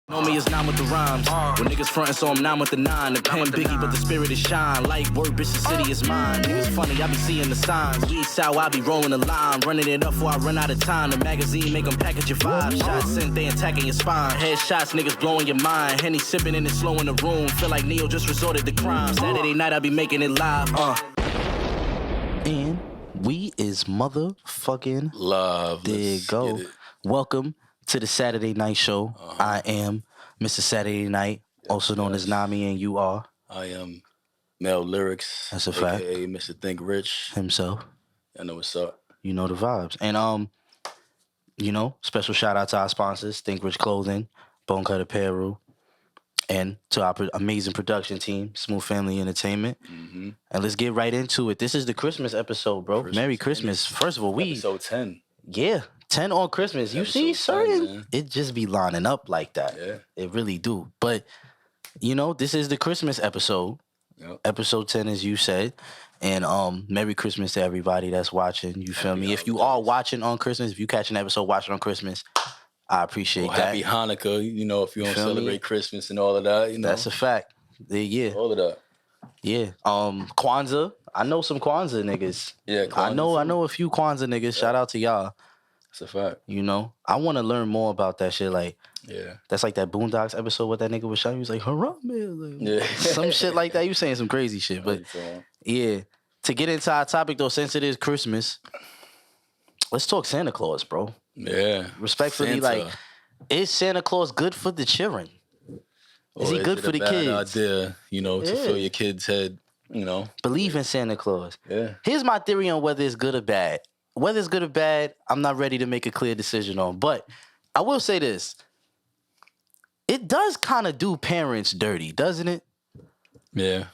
Know me is 9 with the rhymes. When niggas frontin', so I'm 9 with the 9. The pen Biggie, but the spirit is shine. Like word, bitch, the city is mine. Niggas funny, I be seeing the signs. Weed sour, I be rolling the line. Running it up before I run out of time. The magazine make them package your 5 shots. Sent, they attacking your spine. Headshots, niggas blowing your mind. Henny sipping and it's slow in the room. Feel like Neo just resorted to crime. Saturday night, I be making it live. And we is motherfucking love. There you go. Welcome to the Saturday Night Show. I am Mr. Saturday Night, also known as Namiii, and you are? I am Mel Lyrix. That's a fact. AKA Mr. Think Rich. Himself. I know what's up. You know the vibes. And, special shout out to our sponsors, Think Rich Clothing, Bone Cut Apparel, and to our amazing production team, Smooth Family Entertainment. Mm-hmm. And let's get right into it. This is the Christmas episode, bro. Merry Christmas. First of all, Episode 10. Yeah. 10 on Christmas. You see, certain, it just be lining up like that. Yeah. It really do. But, this is the Christmas episode. Yep. Episode 10, as you said. And Merry Christmas to everybody that's watching. You feel me? If you are watching on Christmas, if you catch an episode watching on Christmas, I appreciate that. Happy Hanukkah, if you don't celebrate Christmas and all of that, That's a fact. Yeah. All of that. Yeah. Kwanzaa. I know some Kwanzaa niggas. Yeah, Kwanzaa. I know a few Kwanzaa niggas. Yeah. Shout out to y'all. That's a fact. I want to learn more about that shit. Like, yeah, that's like that Boondocks episode where that nigga was shouting. He was like, "Haram, man!" Yeah, some shit like that. You saying some crazy shit, but yeah. To get into our topic though, since it is Christmas, let's talk Santa Claus, bro. Yeah, respectfully, Santa. like, is Santa Claus good for the children? Is he good for the kids? Idea, to fill your kid's head. Believe in Santa Claus. Yeah. Here's my theory on whether it's good or bad. Whether it's good or bad, I'm not ready to make a clear decision on. But I will say this. It does kind of do parents dirty, doesn't it? Yeah.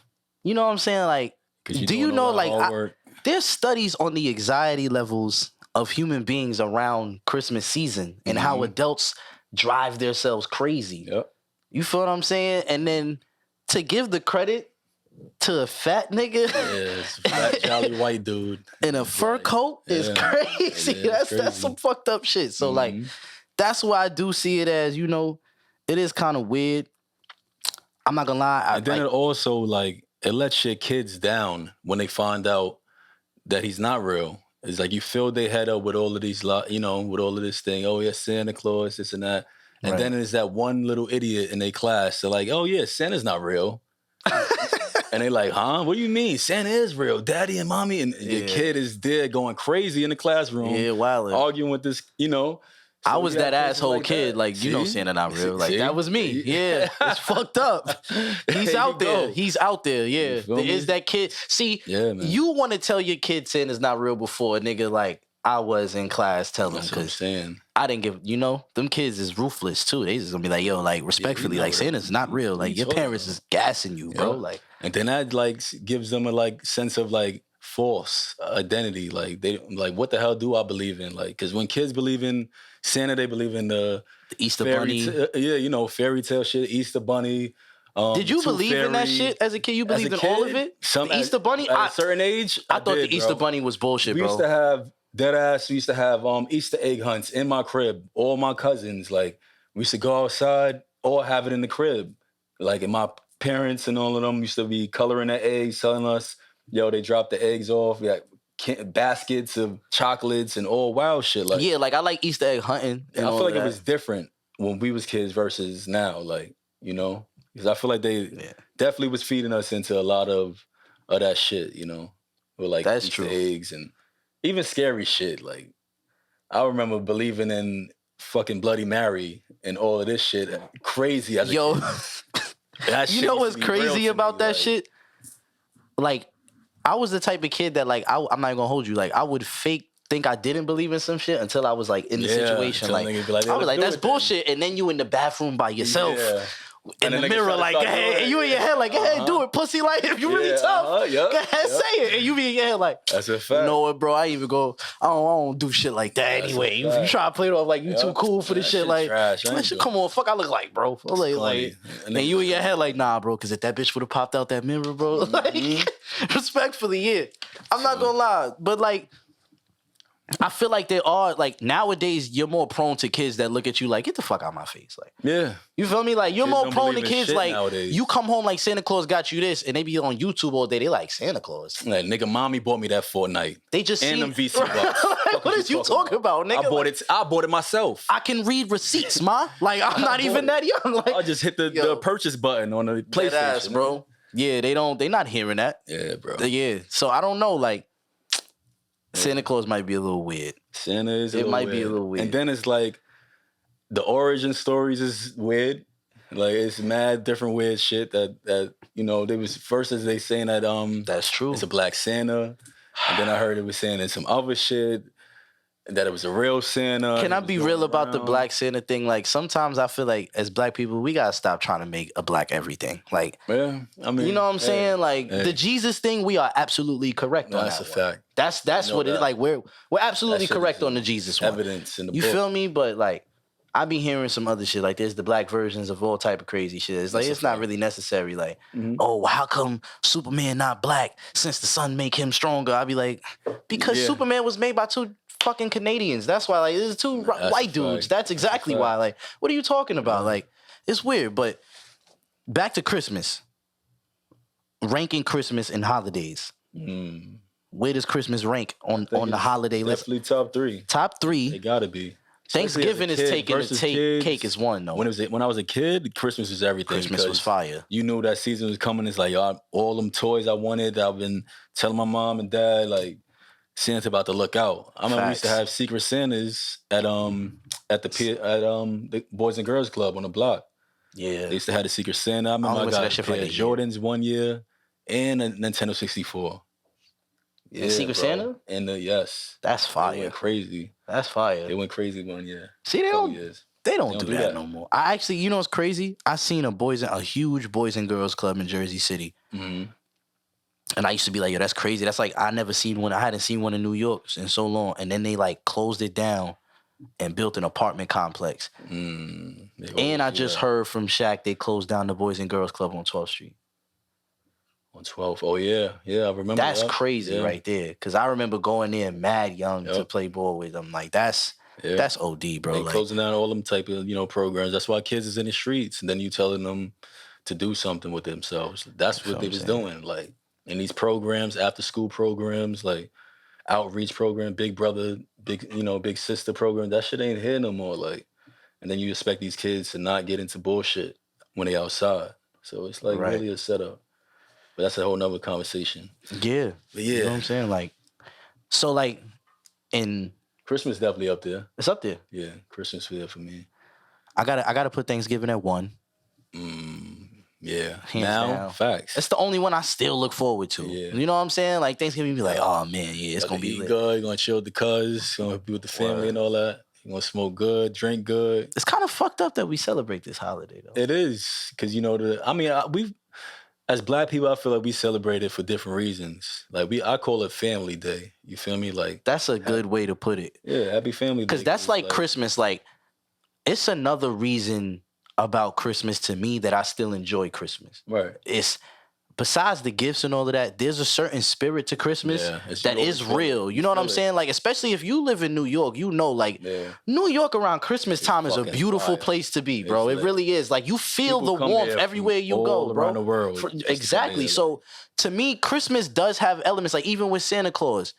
You know what I'm saying? Like, do you know, like, there's studies on the anxiety levels of human beings around Christmas season and how adults drive themselves crazy. Yep. You feel what I'm saying? And then to give the credit to a fat nigga, fat jolly white dude in a fur coat is crazy. That's some fucked up shit. So like, that's why I do see it as, it is kind of weird. I'm not gonna lie. And then it also it lets your kids down when they find out that he's not real. It's like you fill their head up with all of these, with all of this thing. Oh yeah, Santa Claus, this and that. And then there's that one little idiot in their class. They're like, oh yeah, Santa's not real. And they like, huh? What do you mean? Santa is real. Daddy and mommy. And your kid is there going crazy in the classroom. Yeah, wild. Arguing with this, So I was that asshole kid. Like, Santa not real. Like, that was me. Yeah. It's fucked up. He's out there. He's out there. Yeah. There is that kid. See, you want to tell your kid Santa's not real before a nigga like I was in class telling him. That's what I'm saying. I didn't give, them kids is ruthless too. They just gonna be like, yo, like, respectfully, like, Santa's not real. Like, your parents is gassing you, bro. Like, and then that gives them a sense of false identity. Like, they what the hell do I believe in? Like, because when kids believe in Santa, they believe in the Easter bunny. Fairy tale shit, Easter bunny. Did you believe in that shit as a kid? You believed in all of it? The Easter bunny? At a certain age, I thought the Easter bunny was bullshit, bro. We used to have deadass. We used to have Easter egg hunts in my crib. All my cousins, we used to go outside or have it in the crib. And my parents and all of them used to be coloring the eggs, telling us, yo, they dropped the eggs off. We had baskets of chocolates and all wild shit. I like Easter egg hunting. I feel like it was different when we was kids versus now. Because I feel like they definitely was feeding us into a lot of that shit. With that's Easter true. eggs and even scary shit. I remember believing in fucking Bloody Mary and all of this shit. Crazy as a kid. That you shit know what's crazy about that shit? I was the type of kid that I'm not gonna hold you. I would fake think I didn't believe in some shit until I was in the situation. I was like, that's bullshit. And then you in the bathroom by yourself. In the mirror, hey, you in your head, hey, do it, pussy. If you really tough, go ahead, say it. And you be in your head, that's a fact. You know what, bro? I don't do shit like that anyway. You try to play it off you too cool for this shit. Come on, fuck, I look like, bro. And you in your head, nah, bro, because if that bitch would have popped out that mirror, bro, respectfully, yeah. I'm not gonna lie, but I feel like there are, like, nowadays you're more prone to kids that look at you like, get the fuck out of my face. Like, Yeah. you feel me? Like, you're Kids more don't prone to believe in kids shit like nowadays. you come home like Santa Claus got you this, and they be on YouTube all day. They like Santa Claus. Like, nigga, mommy bought me that Fortnite. They just and see them VC bucks. Like, what is you talking about, nigga? I bought it myself. I can read receipts, ma. Like, I'm not even that young. Like, I just hit the purchase button on the PlayStation, ass, bro. Yeah, they not hearing that. Yeah, bro. Yeah, so I don't know. Like, Santa Claus might be a little weird. Santa is it might be a little weird. And then it's like the origin stories is weird. Like, it's mad different weird shit that you know, they was first as they saying that that's true. It's a black Santa. And then I heard it was saying it's some other shit. That it was a real Santa. Can I be real about the black Santa thing? Like, sometimes I feel like as black people, we gotta stop trying to make a black everything. Like, yeah, I mean, you know what I'm saying? Like, the Jesus thing, we are absolutely correct on. That's that a one. fact. That's what it is. Like, we're absolutely correct on the Jesus one. Evidence in the book. You feel me? But like, I be hearing some other shit. Like, there's the black versions of all type of crazy shit. It's like, it's not really necessary. Like, oh, how come Superman not black since the sun make him stronger? I be like, because Superman was made by two fucking Canadians. That's why, like, there's two white dudes. That's exactly why. Like, what are you talking about? Like, it's weird. But back to Christmas. Ranking Christmas and holidays. Where does Christmas rank on the holiday list? Definitely top 3. Top 3. It gotta be. Thanksgiving is taking the cake is one though. When I was a kid, Christmas was everything. Christmas was fire. You knew that season was coming. It's like, yo, all them toys I wanted. I've been telling my mom and dad, like, Santa's about to look out. I remember we used to have secret Santas at the Boys and Girls Club on the block. Yeah, they used to have the secret Santa. I remember I got a pair of Jordans one year and a Nintendo 64. Yeah, Secret Santa? And yes. That's fire. They went crazy. That's fire. They went crazy one year. See, they don't do that no more. I actually, you know what's crazy? I seen a huge Boys and Girls Club in Jersey City. Mm-hmm. And I used to be like, yo, that's crazy. That's like, I hadn't seen one in New York in so long. And then they like closed it down and built an apartment complex. And I just heard from Shaq they closed down the Boys and Girls Club on 12th Street. On 12th. Oh, yeah. Yeah, I remember that's crazy right there. Because I remember going there mad young to play ball with them. Like, that's OD, bro. They like, closing down all them type of, programs. That's why kids is in the streets. And then you telling them to do something with themselves. That's what they was doing. Like, in these programs, after school programs, like outreach program, big brother, big sister program, that shit ain't here no more. Like, and then you expect these kids to not get into bullshit when they outside. So it's like really a setup. But that's a whole nother conversation. Yeah. But yeah. You know what I'm saying? Like, so like in Christmas definitely up there. It's up there. Yeah, Christmas there for me. I gotta put Thanksgiving at 1. Yeah. Hands down. Facts. It's the only one I still look forward to. Yeah. You know what I'm saying? Like, Thanksgiving, you be like, oh man, yeah, it's gonna be lit. Good. You're gonna chill with the cuz, you're gonna be with the family and all that. You're gonna smoke good, drink good. It's kind of fucked up that we celebrate this holiday though. It is. Cause we've as black people, I feel like we celebrate it for different reasons. Like I call it Family Day. You feel me? Like that's a good way to put it. Yeah, Happy Family Day. Because that's like Christmas. Like, it's another reason about Christmas to me that I still enjoy Christmas. Right. It's besides the gifts and all of that, there's a certain spirit to Christmas that is real. You know what I'm saying? Like, especially if you live in New York, like New York around Christmas time is a beautiful place to be, bro. It really is. Like, you feel the warmth everywhere you go, bro. Around the world. Exactly. So to me, Christmas does have elements, like even with Santa Claus.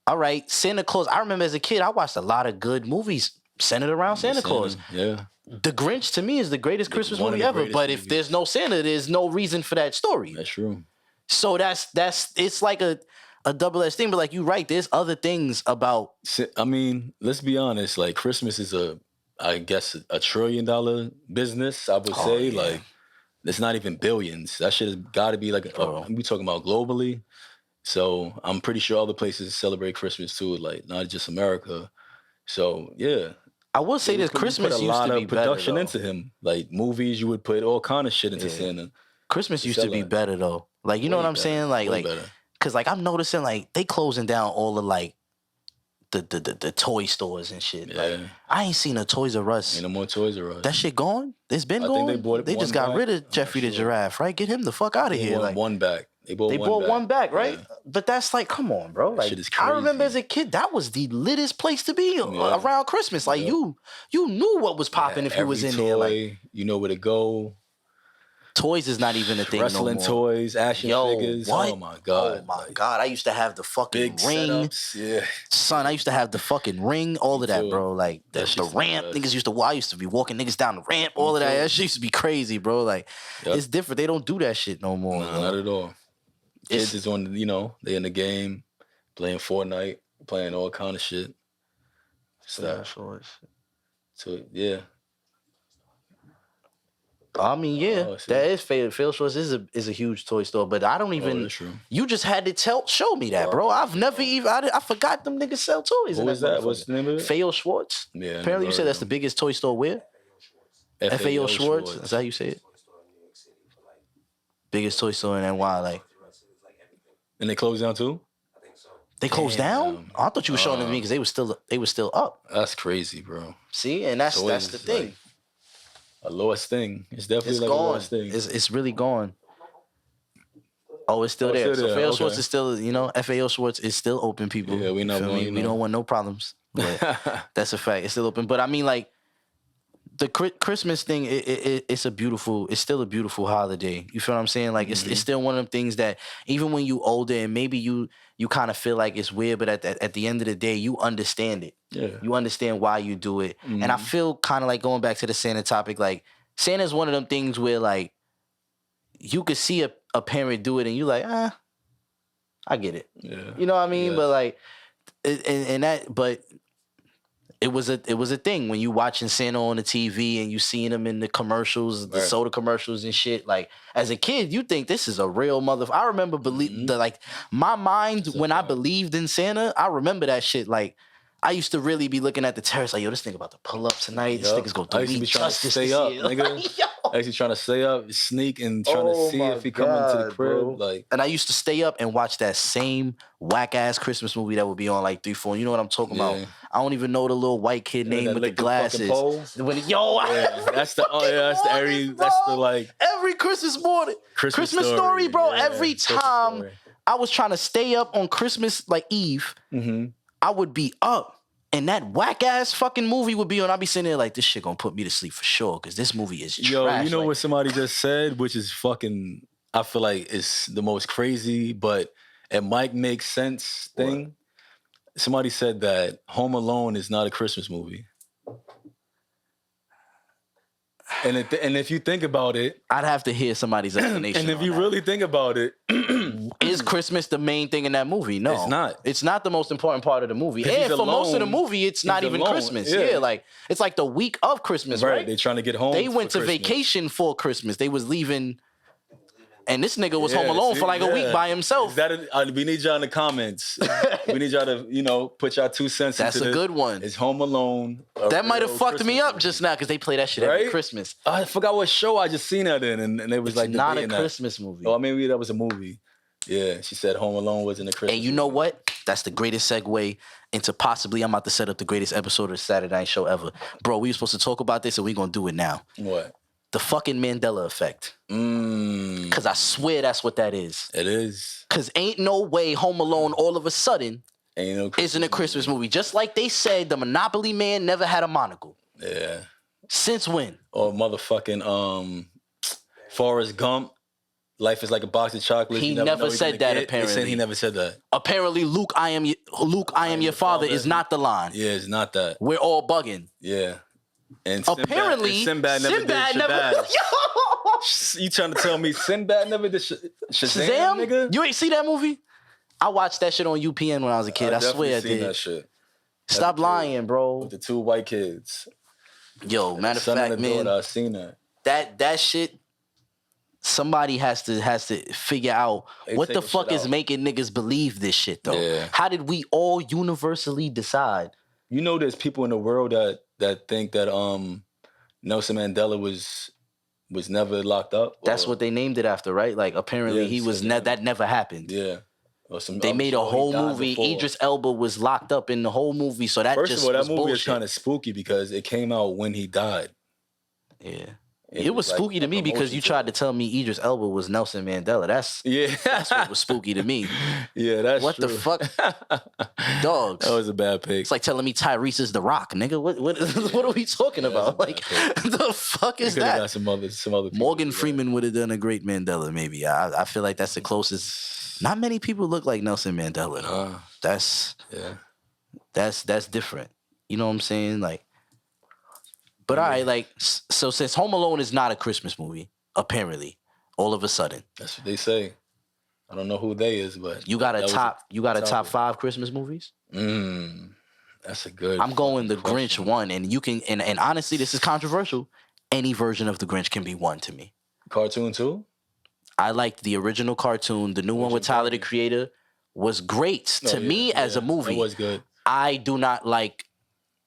All right, Santa Claus. I remember as a kid, I watched a lot of good movies centered around Santa Claus. Yeah. The Grinch, to me, is the greatest Christmas movie ever. But if there's no Santa, there's no reason for that story. That's true. So it's like a double-edged thing. But like, you're right, there's other things about... I mean, let's be honest. Like, Christmas is I guess, $1 trillion business, I would say. Yeah. Like, it's not even billions. That shit has got to be like... we talking about globally. So I'm pretty sure other places celebrate Christmas too, like not just America. So, yeah. I will say this, Christmas used to be better, a lot of production though. into him. Like, movies, you would put all kind of shit into Santa. Christmas used to be better, though. Like, you know what I'm saying? Like, because, like, I'm noticing, like, they closing down all of, like, the toy stores and shit. Yeah. Like, I ain't seen a Toys R Us. Ain't no more Toys R Us. That shit gone? It's been gone? Think they bought it. They just got rid of Jeffrey the Giraffe, right? Get him the fuck out of here. Like, one back. They brought one back, right? Yeah. But that's like, come on, bro. Like, shit is I remember crazy. as a kid, that was the littest place to be around Christmas. Like, you knew what was popping if you was in there. Like, you know where to go. Toys is not even a thing Wrestling no more. toys, action figures. What? Oh my god! Oh my god! I used to have the fucking big ring. Setups. Yeah, son, I used to have the fucking ring. All of that, too. bro. Like the ramp. Niggas used to. I used to be walking niggas down the ramp. All of that. That shit used to be crazy, bro. Like it's different. They don't do that shit no more. Nah, not at all. Kids is on. They in the game, playing Fortnite, playing all kind of shit. Stuff. So yeah. I mean, that is Fail Shorts is a huge toy store, but I don't even. That's true. You just had to show me that, bro. I've never even. I forgot them niggas sell toys. What was that? What's the name of it? Fail Schwartz. Yeah. Apparently, you said that's the biggest toy store where? FAO Schwartz. Is that how you say it? Biggest toy store in NY, like. And they closed down too? They closed down? I thought you were showing them to me because they were still up. That's crazy, bro. See, and that's the thing. Like a lost thing. It's definitely a lost thing. It's really gone. Oh, it's still there. So FAO Schwartz is still, FAO Schwartz is still open, people. Yeah, we not going. We don't want no problems. But that's a fact. It's still open. But I mean, like, the Christmas thing, it's still a beautiful holiday. You feel what I'm saying? Like, it's still one of them things that even when you older and maybe you kind of feel like it's weird, but at the end of the day, you understand it. Yeah. You understand why you do it. And I feel kind of like going back to the Santa topic, like, Santa's one of them things where, like, you could see a parent do it and you like, I get it. Yeah. You know what I mean? Yeah. But, like, but it was a thing when you watching Santa on the TV and you seeing him in the commercials, the soda commercials and shit. Like, as a kid, you think this is a real motherfucker. I remember my mind when I believed in Santa. I remember that shit. Like, I used to really be looking at the terrace like, yo, this nigga about to pull up tonight. This nigga's gonna do me justice. Stay up, nigga. Actually trying to stay up, sneak and trying to see if he come into the crib. Bro. Like, and I used to stay up and watch that same whack ass Christmas movie that would be on like 3, 4. You know what I'm talking about? I don't even know the little white kid name with the glasses. That's the every Christmas morning. Christmas story, bro. Yeah, every time I was trying to stay up on Christmas like Eve, I would be up. And that whack ass fucking movie would be on. I'd be sitting there like, this shit gonna put me to sleep for sure, because this movie is trash. Yo, you know what somebody just said, which is fucking, I feel like it's the most crazy, but it might make sense thing. What? Somebody said that Home Alone is not a Christmas movie. And if you think about it, I'd have to hear somebody's explanation. And if you really think about it, is Christmas the main thing in that movie? No, it's not. It's not the most important part of the movie. And for most of the movie, it's not even Christmas. Yeah, like it's like the week of Christmas, right? They're trying to get home. They went to vacation for Christmas. They was leaving. And this nigga was home alone for like a week by himself. We need y'all in the comments. We need y'all to, put y'all 2 cents That's into this. That's a good one. It's Home Alone. That might have fucked me up just now because they play that shit every Christmas. I forgot what show I just seen that in, and it was it's not a Christmas movie. Oh, maybe that was a movie. Yeah, she said Home Alone wasn't a Christmas movie. And you know what? That's the greatest segue into possibly I'm about to set up the greatest episode of the Saturday Night Show ever. Bro, we were supposed to talk about this and we're going to do it now. What? The fucking Mandela effect. Because I swear that's what that is. It is. Because ain't no way Home Alone all of a sudden isn't a Christmas movie. Just like they said the Monopoly Man never had a monocle. Yeah. Since when? Or motherfucking Forrest Gump. Life is like a box of chocolates. He never said that, apparently. They said he never said that. Apparently, Luke, I am your father is not the line. Yeah, it's not that. We're all bugging. Yeah. And apparently, Sinbad never did Shazam. You trying to tell me Sinbad never did Shazam, nigga? You ain't see that movie? I watched that shit on UPN when I was a kid. I swear I did. That shit. Stop lying, bro. With the 2 white kids. Yo, matter of fact, man. I seen that. That shit. Somebody has to figure out what the fuck is making niggas believe this shit though. Yeah. How did we all universally decide? You know, there's people in the world that think that Nelson Mandela was never locked up. That's what they named it after, right? Like apparently he was that never happened. Yeah. They made a whole movie. Before. Idris Elba was locked up in the whole movie, so that First just of all, was that movie bullshit. is kind of spooky because it came out when he died. Yeah. It was like spooky to a me because promotion you to tried it. to tell me Idris Elba was Nelson Mandela. That's what was spooky to me. Yeah, that's What true. the fuck? Dogs. That was a bad pick. It's like telling me Tyrese is the Rock, nigga. What are we talking about? Like, the fuck is that? Got some other people Morgan Freeman would have done a great Mandela, maybe. I feel like that's the closest. Not many people look like Nelson Mandela, though. That's different. You know what I'm saying? Like, but all right, like, so since Home Alone is not a Christmas movie, apparently, all of a sudden, that's what they say. I don't know who they is, but you got a top 5 Christmas movies? That's a good. I'm going the question. Grinch one, and you can, and honestly, this is controversial. Any version of the Grinch can be one to me. Cartoon too? I liked the original cartoon. The new one with Tyler the Creator was great to me as a movie. It was good. I do not like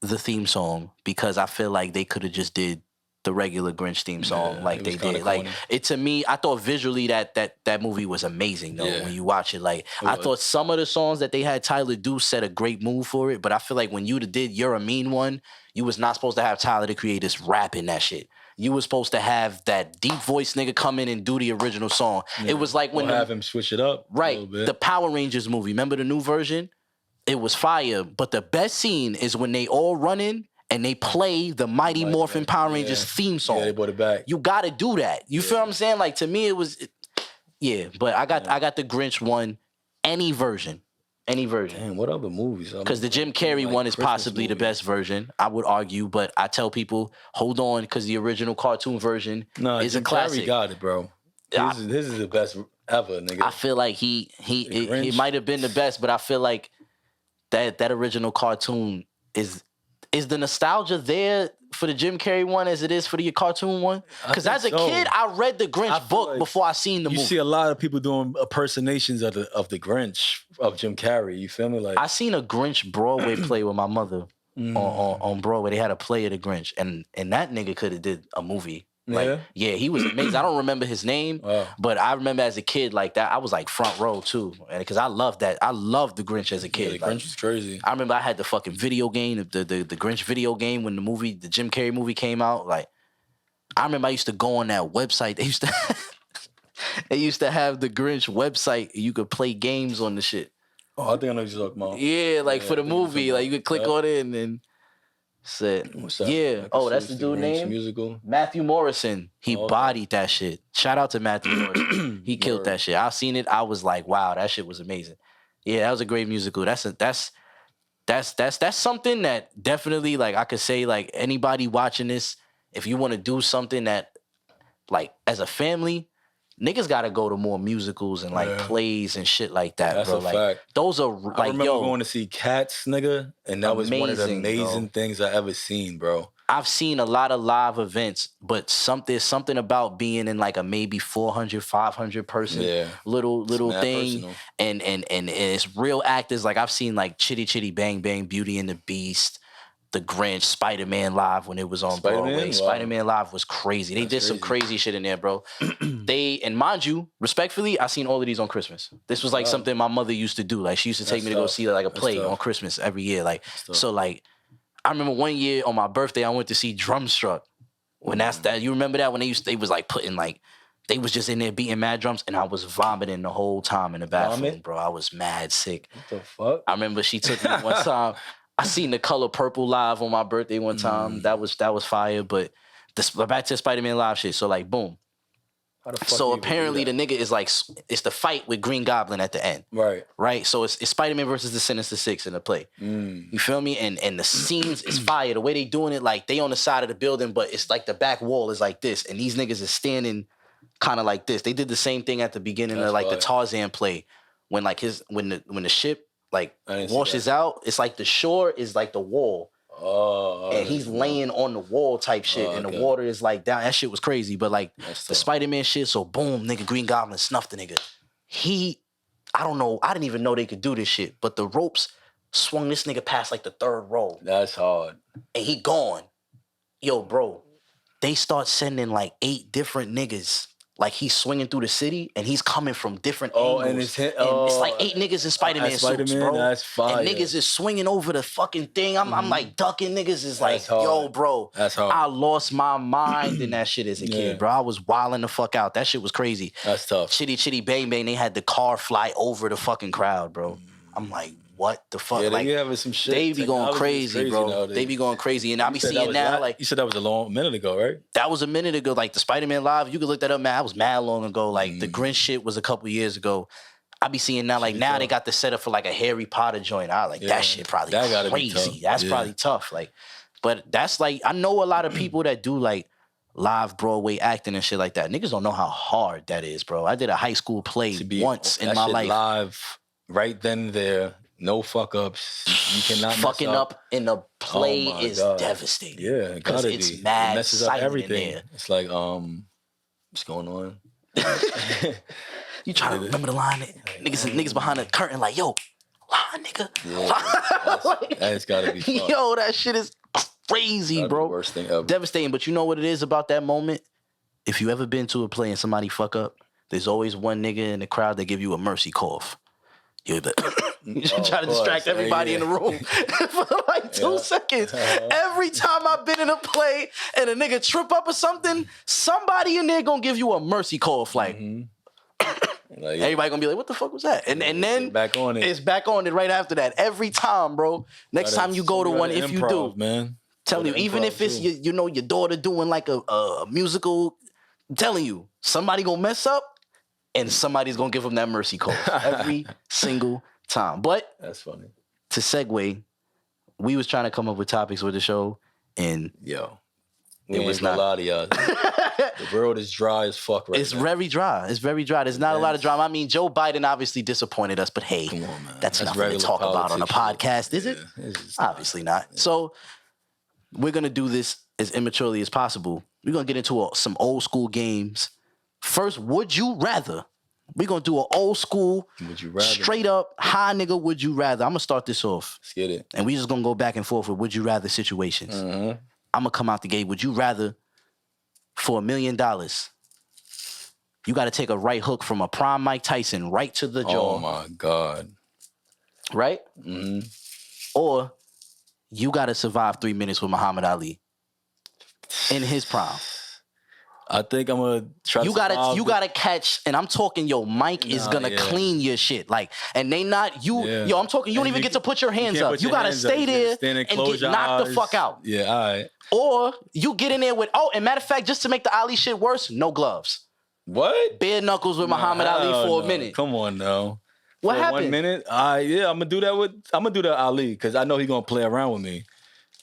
the theme song because I feel like they could have just did the regular Grinch theme song like they did. Like, it, to me, I thought visually that movie was amazing though. When you watch it, like, I thought some of the songs that they had Tyler do set a great move for it, but I feel like when you did You're a Mean One, you was not supposed to have Tyler the Creator rapping that shit. You was supposed to have that deep voice nigga come in and do the original song. It was like when have him switch it up, right? The Power Rangers movie. Remember the new version? It was fire. But the best scene is when they all run in and they play the Mighty Morphin Power Rangers theme song. Yeah, they brought it back. You got to do that. You feel what I'm saying? Like, to me, it was, But I got the Grinch one, any version. Damn, what other movies? Because the Jim Carrey one is possibly the best version, I would argue. But I tell people, hold on, because the original cartoon version is a classic. Carrey got it, bro. His is the best ever, nigga. I feel like he might have been the best, but I feel like that original cartoon is the nostalgia there for the Jim Carrey one as it is for the cartoon one? Because as a kid, I read the Grinch book before I seen the movie. You see a lot of people doing impersonations of the Grinch, of Jim Carrey. You feel me? Like, I seen a Grinch Broadway play with my mother on Broadway. They had a play of the Grinch, and that nigga could have did a movie. Like, he was amazing. I don't remember his name, but I remember as a kid, like, that, I was like front row too, and because I loved that. I loved the Grinch as a kid. The Grinch was crazy. I remember I had the fucking video game, the Grinch video game when the Jim Carrey movie came out. Like, I remember I used to go on that website. They used to have the Grinch website. You could play games on the shit. Oh, I think I know what you're talking about. Yeah, like for the movie, like you could click on it and then. Said, yeah. Oh, that's the dude name? Musical. Matthew Morrison. He bodied that shit. Shout out to Matthew Morrison. He killed that shit. I seen it. I was like, wow, that shit was amazing. Yeah, that was a great musical. That's something that definitely, like, I could say, like, anybody watching this, if you want to do something that, like, as a family, niggas gotta go to more musicals and like plays and shit like that, that's bro. A like fact. Those are like, I remember going to see Cats, nigga, and that was one of the amazing things I ever seen, bro. I've seen a lot of live events, but there's something about being in like a maybe 400, 500 person little thing, and it's real actors. Like, I've seen like Chitty Chitty Bang Bang, Beauty and the Beast, The Grinch, Spider-Man Live when it was on Broadway. Wow. Spider-Man Live was crazy. They did some crazy shit in there, bro. And mind you, respectfully, I seen all of these on Christmas. This was like something my mother used to do. Like, she used to take me to go see like a play on Christmas every year. Like, so like, I remember one year on my birthday, I went to see Drumstruck. When you remember that when they was like putting like, they was just in there beating mad drums, and I was vomiting the whole time in the bathroom, bro. I was mad sick. What the fuck? I remember she took me one time. I seen The Color Purple live on my birthday one time. That was fire. But back to Spider-Man Live shit. So like, boom. So apparently the nigga is like, it's the fight with Green Goblin at the end. Right. So it's Spider-Man versus the Sinister Six in the play. You feel me? And the scenes is fire. The way they doing it, like, they on the side of the building, but it's like the back wall is like this, and these niggas is standing kind of like this. They did the same thing at the beginning of like the Tarzan play when like when the ship like washes out. It's like the shore is like the wall. And he's laying on the wall type shit, and the water is like down. That shit was crazy. But like the Spider-Man shit, so boom, nigga, Green Goblin snuffed the nigga. I don't know, I didn't even know they could do this shit, but the ropes swung this nigga past like the third row. That's hard. And he gone. Yo, bro, they start sending like 8 different niggas like he's swinging through the city and he's coming from different angles. And it's like 8 niggas in Spider-Man suits, bro. That's fire. And niggas is swinging over the fucking thing. I'm like ducking. Niggas is like, yo, bro. That's hard. I lost my mind in that shit as a kid, bro. I was wilding the fuck out. That shit was crazy. That's tough. Chitty Chitty Bang Bang, they had the car fly over the fucking crowd, bro. I'm like, what the fuck? Yeah, like, they having some shit. They be going crazy, bro. Nowadays. They be going crazy. And I be seeing now, like... You said that was a minute ago, right? That was a minute ago. Like, the Spider-Man Live, you could look that up, man. That was mad long ago. Like, the Grinch shit was a couple years ago. I be seeing now, like, now they got the setup for, like, a Harry Potter joint. I like, that shit probably crazy. That's probably tough. Like, but that's, like... I know a lot of people that do, like, live Broadway acting and shit like that. Niggas don't know how hard that is, bro. I did a high school play once in my life. Live, right then and there. No fuck ups. You cannot fucking up in a play is devastating. Yeah, because it's mad. It messes up everything. It's like, what's going on? You try to remember the line. Niggas behind the curtain like, yo, line, nigga. Yeah, that's gotta be fun. Yo, that shit is crazy, bro. The worst thing ever. Devastating. But you know what it is about that moment? If you ever been to a play and somebody fuck up, there's always one nigga in the crowd that give you a mercy cough. You'll be like, you should try to distract everybody in the room for like 2 seconds. Every time I've been in a play and a nigga trip up or something, somebody in there gonna give you a mercy cough. Like, everybody gonna be like, what the fuck was that? And then back on it. It's back on it right after that. Every time, bro. Next time you go to one, if you do, man. Telling you, even if it's your daughter doing like a musical, I'm telling you, somebody gonna mess up. And somebody's gonna give them that mercy call every single time. But that's funny. To segue, we was trying to come up with topics for the show, and it was not a lot of y'all. The world is dry as fuck right now. It's very dry. It's very dry. There's not a lot of drama. I mean, Joe Biden obviously disappointed us, but hey, come on, man. That's nothing to talk about on a podcast, is it? Obviously not. Yeah. So we're gonna do this as immaturely as possible. We're gonna get into some old school games. First, would you rather? We're going to do an old school, would you rather? Straight up, high nigga, would you rather? I'm going to start this off. Let's get it. And we just going to go back and forth with would you rather situations. I'm going to come out the gate. Would you rather, for $1 million, you got to take a right hook from a prime Mike Tyson right to the jaw. Oh, my God. Right? Or you got to survive 3 minutes with Muhammad Ali in his prime. I think I'm gonna try. You gotta catch, and I'm talking. Yo, Mike is gonna clean your shit. Like, and they not you. Yeah. Yo, I'm talking. You don't even get to put your hands up. You gotta stay there and get knocked the fuck out. Yeah, all right. Or you get in there with and matter of fact, just to make the Ali shit worse, no gloves. What? Bare knuckles with Muhammad Ali for a minute. Come on, now. What happened? 1 minute? I'm gonna do that Ali because I know he's gonna play around with me.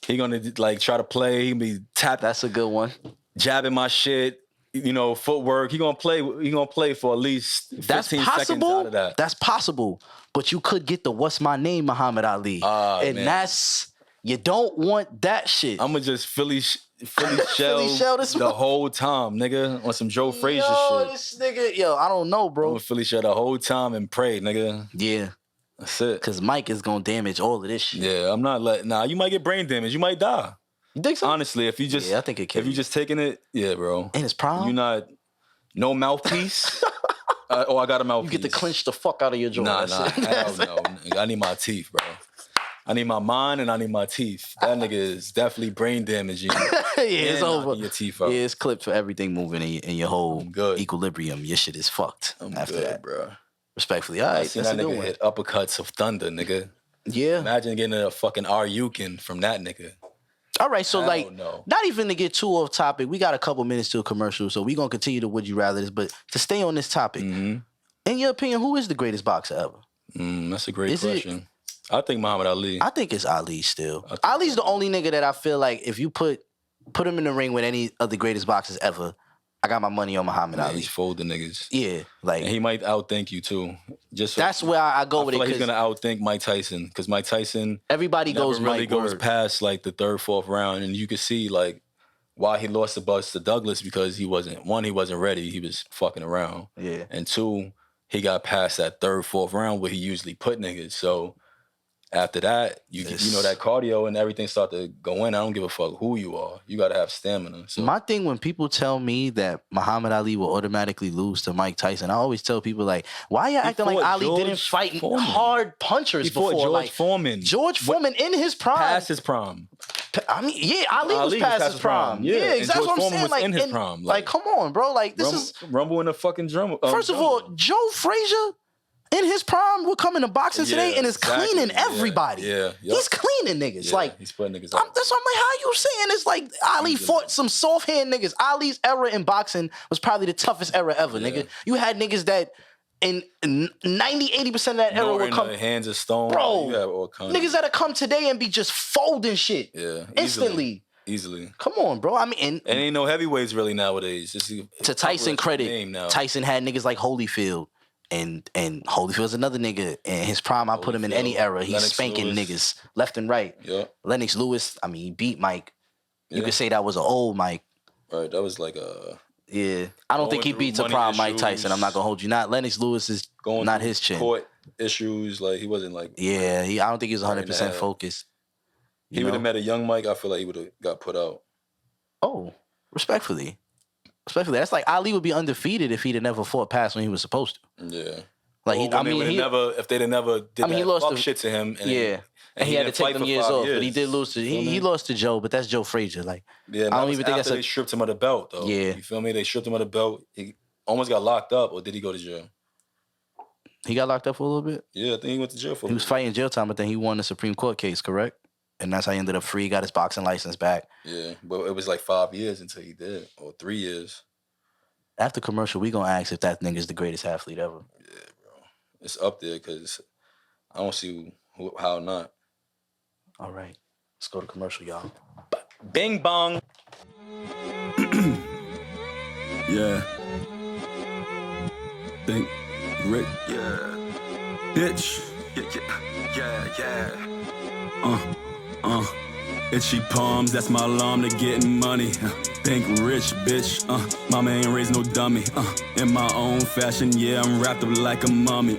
He gonna like try to play. He gonna be tapped. That's a good one. Jabbing my shit, footwork. He gonna play for at least 15 seconds out of that. That's possible. But you could get the "What's my name" Muhammad Ali, and that's you don't want that shit. I'm gonna just Philly shell the whole time, nigga, on some Joe Frazier shit. This nigga, I don't know, bro. I'm gonna Philly shell the whole time and pray, nigga. Yeah. That's it. Because Mike is gonna damage all of this shit. Yeah, I'm not letting. Nah, you might get brain damage. You might die. You think so? Honestly, if you just, I think it can. If you just taking it, bro. And it's problem. You not no mouthpiece. I got a mouthpiece. You get to clench the fuck out of your jaw. Nah, hell no. I need my teeth, bro. I need my mind and I need my teeth. That nigga is definitely brain damaging. It's over. Your teeth out. Yeah, it's clipped for everything moving in your whole equilibrium. Your shit is fucked after that, bro. Respectfully, all right. I seen that nigga hit uppercuts of thunder, nigga. Yeah. Imagine getting a fucking Ryukin from that nigga. All right, so not even to get too off topic, we got a couple minutes to a commercial, so we're going to continue to would you rather this, but to stay on this topic, in your opinion, who is the greatest boxer ever? That's a great question. I think Muhammad Ali. I think it's Ali still. Ali's the only nigga that I feel like if you put him in the ring with any of the greatest boxers ever, I got my money on Muhammad Ali. He's folding niggas. Yeah, and he might outthink you too. That's where I go with it. Like he's gonna outthink Mike Tyson because Mike Tyson. Everybody goes past like the third, fourth round, and you can see like why he lost the bus to Douglas because he wasn't ready. He was fucking around. Yeah, and 2, he got past that third, fourth round where he usually put niggas. So After that, you know that cardio and everything start to go in. I don't give a fuck who you are. You got to have stamina. So. My thing when people tell me that Muhammad Ali will automatically lose to Mike Tyson, I always tell people like, why y'all acting like Ali didn't fight hard punchers before? George Foreman. George Foreman in his prime. Past his prime. I mean, yeah, Ali was past his prime. Yeah, exactly what I'm saying. Like, in his prime. Like, come on, bro. Like, this is Rumble in the fucking drum. First of all, Joe Frazier in his prime would come into boxing today and is cleaning everybody. Yeah. He's cleaning niggas. Like, he's putting niggas out. That's why I'm like, how you saying it's like Ali fought some soft hand niggas? Ali's era in boxing was probably the toughest era ever, nigga. You had niggas that in 90-80% of that era would come. Hands of stone. Bro, you have all kinds niggas that'll come today and be just folding shit. Yeah. Instantly. Easily. Come on, bro. I mean, and ain't no heavyweights really nowadays. To Tyson credit, Tyson had niggas like Holyfield. And Holyfield's another nigga. In his prime, I put him in any era. He's Lennox spanking Lewis. Niggas left and right. Yeah. Lennox Lewis, I mean, he beat Mike. You could say that was an old Mike. Right, that was like a... Yeah. I don't think he beat to prime Mike Tyson. I'm not going to hold you. Lennox Lewis is not his chin. Court issues, like, he wasn't like... Yeah, I don't think he was 100% focused. He would have met a young Mike, I feel like he would have got put out. Oh, respectfully. That's like Ali would be undefeated if he'd have never fought past when he was supposed to. Yeah. Like if they'd have never did he lost shit to him. And he had to take them years off, but he did lose to he lost to Joe, but that's Joe Frazier. Like, I don't even think that's they stripped him of the belt though. Yeah, you feel me? They stripped him of the belt. He almost got locked up, or did he go to jail? He got locked up for a little bit. Yeah, I think he went to jail for. He was fighting jail time, but then he won the Supreme Court case, correct? And that's how he ended up free. Got his boxing license back. Yeah, but it was like 5 years until he did, or 3 years. After commercial, we gonna ask if that nigga's the greatest athlete ever. Yeah, bro. It's up there because I don't see how not. All right. Let's go to commercial, y'all. Bing bong. Yeah. Think Rick. Yeah. Bitch. Yeah. Itchy palms, that's my alarm to getting money. Think rich, bitch. Mama ain't raised no dummy. In my own fashion, yeah, I'm wrapped up like a mummy.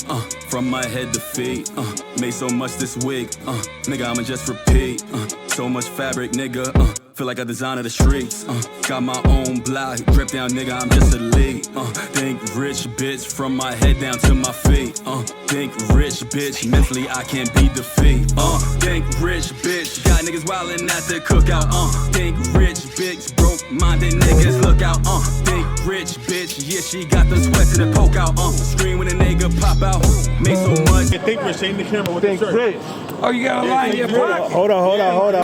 From my head to feet. Made so much this wig. Nigga, I'ma just repeat. So much fabric, nigga. Feel like I designed the streets. Got my own block. Drip down, nigga, I'm just elite. Think rich, bitch. From my head down to my feet. Think rich, bitch. Mentally, I can't be defeated. Think rich, bitch. Got niggas wildin' at the cookout. Think rich, bitch. Broke-minded niggas look out. Think rich, bitch. Yeah, she got the sweats and the poke out. Scream when a nigga pop out. Make so much. Think rich. Ain't the camera with the shirt. Oh, you got a line in your pocket? Hold on.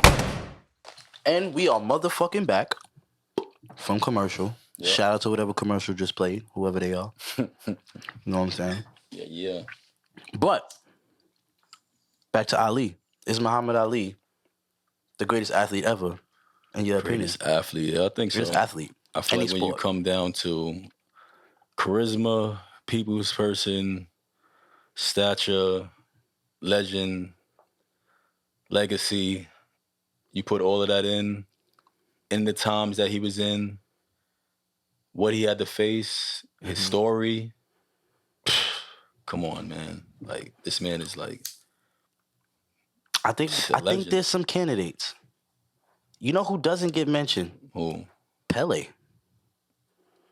And we are motherfucking back from commercial. Yep. Shout out to whatever commercial just played, whoever they are. You know what I'm saying? Yeah. But back to Ali. Is Muhammad Ali the greatest athlete ever, in your opinion? Greatest athlete, yeah, I think so. Greatest athlete. I feel like when you come down to charisma, people's person, stature, legend, legacy, you put all of that in the times that he was in, what he had to face, his story. Come on, man. Like, this man is like... I think there's some candidates. You know who doesn't get mentioned? Who? Pele.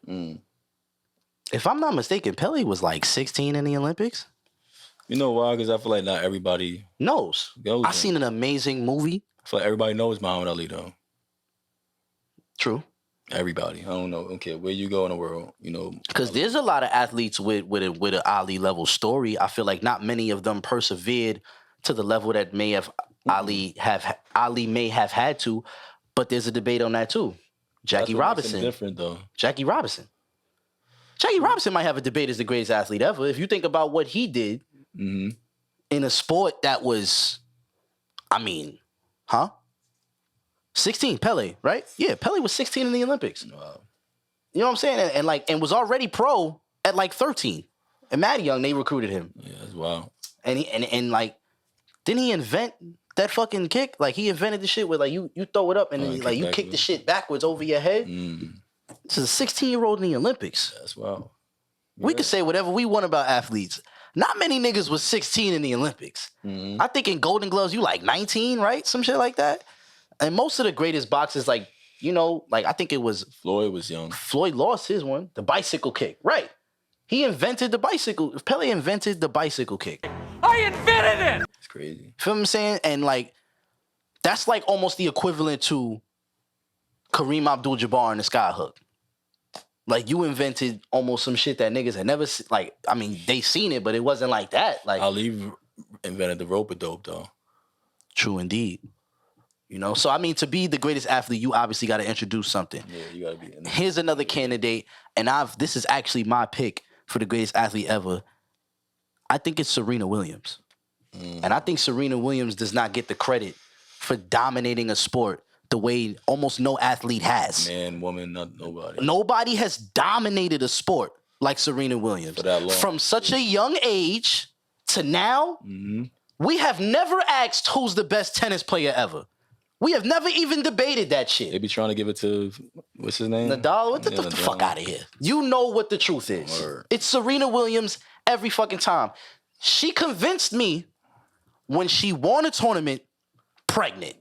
If I'm not mistaken, Pele was like 16 in the Olympics. You know why? Because I feel like not everybody knows. I seen an amazing movie. I feel like everybody knows Muhammad Ali, though. True. Everybody. I don't know. I don't care where you go in the world, you know. Because there's a lot of athletes with an Ali level story. I feel like not many of them persevered to the level that Ali may have had to, but there's a debate on that too. Jackie Robinson. Different though. Jackie Robinson might have a debate as the greatest athlete ever. If you think about what he did in a sport that was, 16, Pele, right? Yeah, Pele was 16 in the Olympics. Wow. You know what I'm saying? And was already pro at like 13. And mad young, they recruited him. Yeah, that's wild. And didn't he invent that fucking kick? Like, he invented the shit where like you throw it up and then like you kick the shit backwards over your head. This is a 16-year-old in the Olympics. That's wild. We can say whatever we want about athletes. Not many niggas was 16 in the Olympics. I think in Golden Gloves, you like 19, right? Some shit like that. And most of the greatest boxers, like, you know, like I think it was... Floyd was young. Floyd lost his one. The bicycle kick. Right. He invented the bicycle. Pele invented the bicycle kick. I invented it! It's crazy. Feel what I'm saying? And like, that's like almost the equivalent to Kareem Abdul-Jabbar and the skyhook. Like, you invented almost some shit that niggas had never seen. Like, I mean, they seen it, but it wasn't like that. Like, Ali invented the rope-a-dope, though. True indeed. You know? So, I mean, to be the greatest athlete, you obviously got to introduce something. Yeah, you got to be in there. Here's another candidate, and this is actually my pick for the greatest athlete ever. I think it's Serena Williams. And I think Serena Williams does not get the credit for dominating a sport the way almost no athlete has. Man, woman, nobody. Nobody has dominated a sport like Serena Williams. For that long. From such a young age to now, we have never asked who's the best tennis player ever. We have never even debated that shit. They be trying to give it to, what's his name? Nadal? What the Nadal. fuck out of here. You know what the truth is. Word. It's Serena Williams every fucking time. She convinced me when she won a tournament pregnant.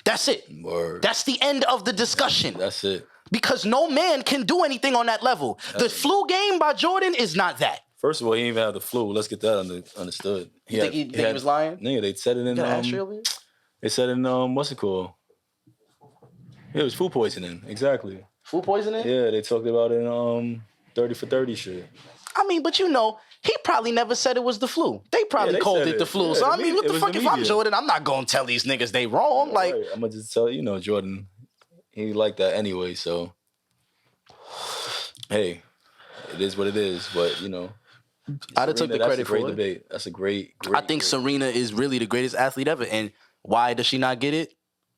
That's it. Word. That's the end of the discussion. That's it. Because no man can do anything on that level. The flu game by Jordan is not that. First of all, he didn't even have the flu. Let's get that understood. You think he was lying? Nigga, they said it in they said in what's it called? Yeah, it was food poisoning. Exactly. Food poisoning? Yeah, they talked about it in 30 for 30 shit. I mean, but you know, he probably never said it was the flu. They probably called it the flu. Yeah, so I mean, what the fuck? If I'm Jordan, I'm not gonna tell these niggas they wrong. Like, right. I'm gonna just tell you, Jordan, he like that anyway. So, hey, it is what it is. But I'd have took the credit for it. Debate. That's a great. I think Serena is really the greatest athlete ever. And why does she not get it?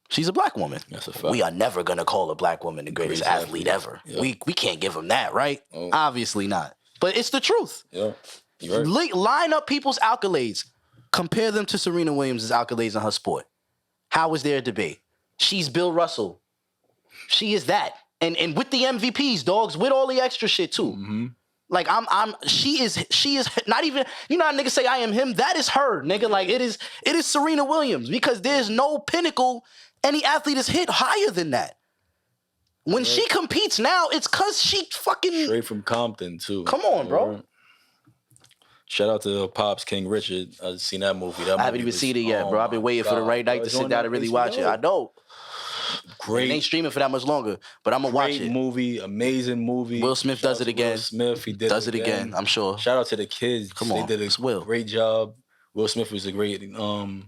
She's a black woman. That's a fact. We are never gonna call a black woman the greatest athlete ever. Yeah. We can't give them that, right? Oh. Obviously not. But it's the truth. Yeah, you're right. Line up people's accolades. Compare them to Serena Williams' accolades in her sport. How is there a debate? She's Bill Russell. She is that. And with the MVPs, dogs, with all the extra shit too. Mm-hmm. Like she is not even, you know how niggas say I am him? That is her, nigga. Like it is Serena Williams because there's no pinnacle any athlete has hit higher than that. When she competes now, it's cause she fucking straight from Compton too. Come on, bro. Shout out to Pops King Richard. I've seen that movie. I haven't even seen it yet, bro. I've been waiting for the right night to sit down and really watch it. I know. Great. It ain't streaming for that much longer, but I'm gonna watch it. Great movie, amazing movie. Will Smith does it again. Will Smith, he does it again. I'm sure. Shout out to the kids. Come on, they did a great job. Will Smith was a great, he was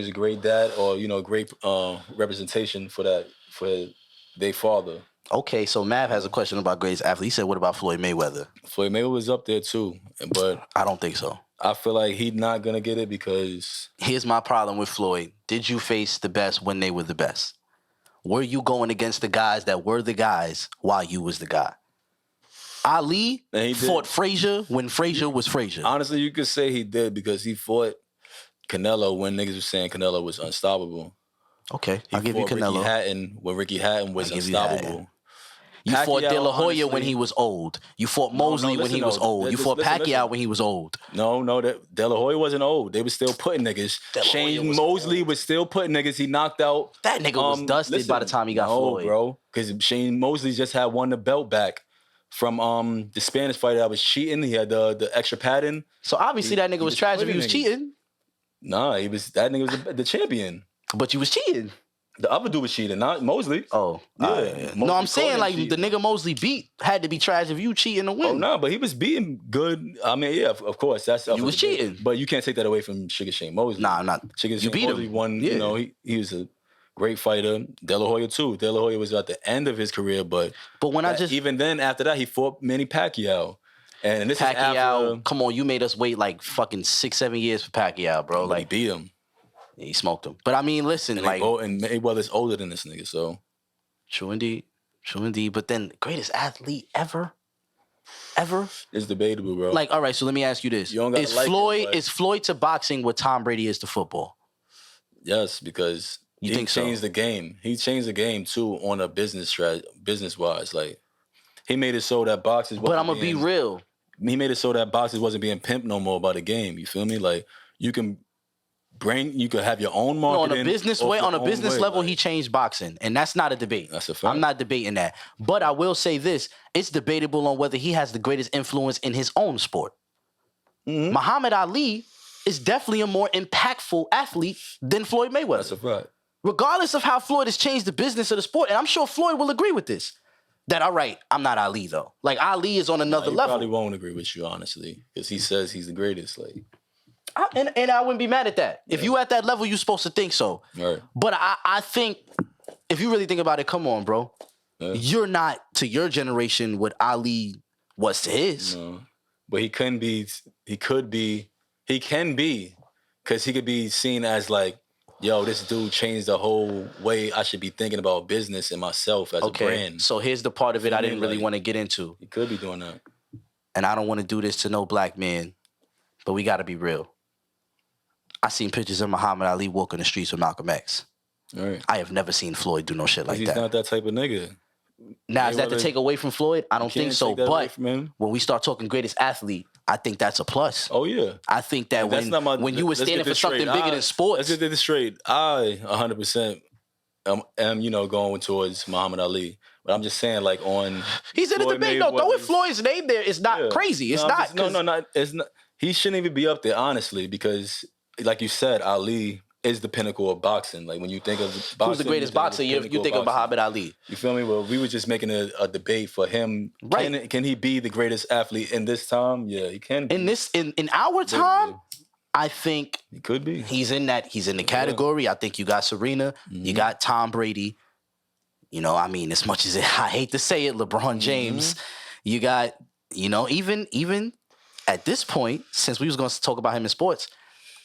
a great dad, or great representation for their father. Okay, so Mav has a question about greatest athlete. He said, "What about Floyd Mayweather?" Floyd Mayweather was up there too, but I don't think so. I feel like he's not gonna get it because here's my problem with Floyd. Did you face the best when they were the best? Were you going against the guys that were the guys while you was the guy? Ali fought Frazier when Frazier was Frazier. Honestly, you could say he did because he fought Canelo when niggas was saying Canelo was unstoppable. Okay, I'll give you Canelo. Ricky Hatton when Ricky Hatton was unstoppable. You fought De La Hoya when he was old. You fought Mosley when he was old. You fought Pacquiao when he was old. No, De La Hoya wasn't old. They was still putting niggas. Shane Mosley was still putting niggas. He knocked out. That nigga was dusted by the time he got Floyd. Bro, because Shane Mosley just had won the belt back from the Spanish fighter that was cheating. He had the extra padding. So obviously that nigga was trash if he was cheating. Nah, that nigga was the champion. But you was cheating. The other dude was cheating, not Mosley. Oh, yeah. No, I'm saying like the nigga Mosley beat had to be trash if you cheating to win. Oh no, but he was beating good. I mean, yeah, of course, that's you was cheating, but you can't take that away from Sugar Shane Mosley. Nah, I'm not. Sugar Shane Mosley won. Yeah. He was a great fighter. De La Hoya too. De La Hoya was at the end of his career, but when even then after that he fought Manny Pacquiao. And this Pacquiao, is after, come on, you made us wait like fucking 6-7 years for Pacquiao, bro. Like he beat him. He smoked him. But I mean, listen, and Mayweather's older than this nigga, so. True indeed. But then, greatest athlete ever? It's debatable, bro. Like, all right, so let me ask you this. Is Floyd to boxing what Tom Brady is to football? Yes, because he changed the game. He changed the game, too, on a business-wise. Like, he made it so that boxers... But I'm going to be real. he made it so that boxers wasn't being pimped no more by the game. You feel me? Like you could have your own marketing. On a business level, he changed boxing, and that's not a debate. That's a fact. I'm not debating that. But I will say this: it's debatable on whether he has the greatest influence in his own sport. Muhammad Ali is definitely a more impactful athlete than Floyd Mayweather. That's a fact. Regardless of how Floyd has changed the business of the sport, and I'm sure Floyd will agree with this. That, all right, I'm not Ali, though. Like, Ali is on another level. Probably won't agree with you, honestly, because he says he's the greatest. Like, and I wouldn't be mad at that. If you at that level, you're supposed to think so. Right. But I think, if you really think about it, come on, bro. Yeah. You're not, to your generation, what Ali was to his. No. But he can be, because he could be seen as like, yo, this dude changed the whole way I should be thinking about business and myself as a brand. So here's the part of it I didn't really want to get into. He could be doing that. And I don't want to do this to no black man, but we got to be real. I seen pictures of Muhammad Ali walking the streets with Malcolm X. All right. I have never seen Floyd do no shit like that. He's not that type of nigga. Now, is that to take away from Floyd? I don't think so. But when we start talking greatest athlete, I think that's a plus. Oh, yeah. I think that when you were standing for something bigger than sports. Let's get this straight. I 100% am, going towards Muhammad Ali. But I'm just saying, like, on... He's in a debate. No, throwing Floyd's name there is not crazy. It's not. It's not. He shouldn't even be up there, honestly, because, like you said, Ali is the pinnacle of boxing. Like, when you think of boxing... Who's the greatest boxer? You think of Muhammad Ali. You feel me? Well, we were just making a debate for him. Right. Can he be the greatest athlete in this time? Yeah, he can be. In our time, I think... He could be. He's in the category. I think you got Serena. You got Tom Brady. As much as I hate to say it, LeBron James. You got, even at this point, since we was going to talk about him in sports,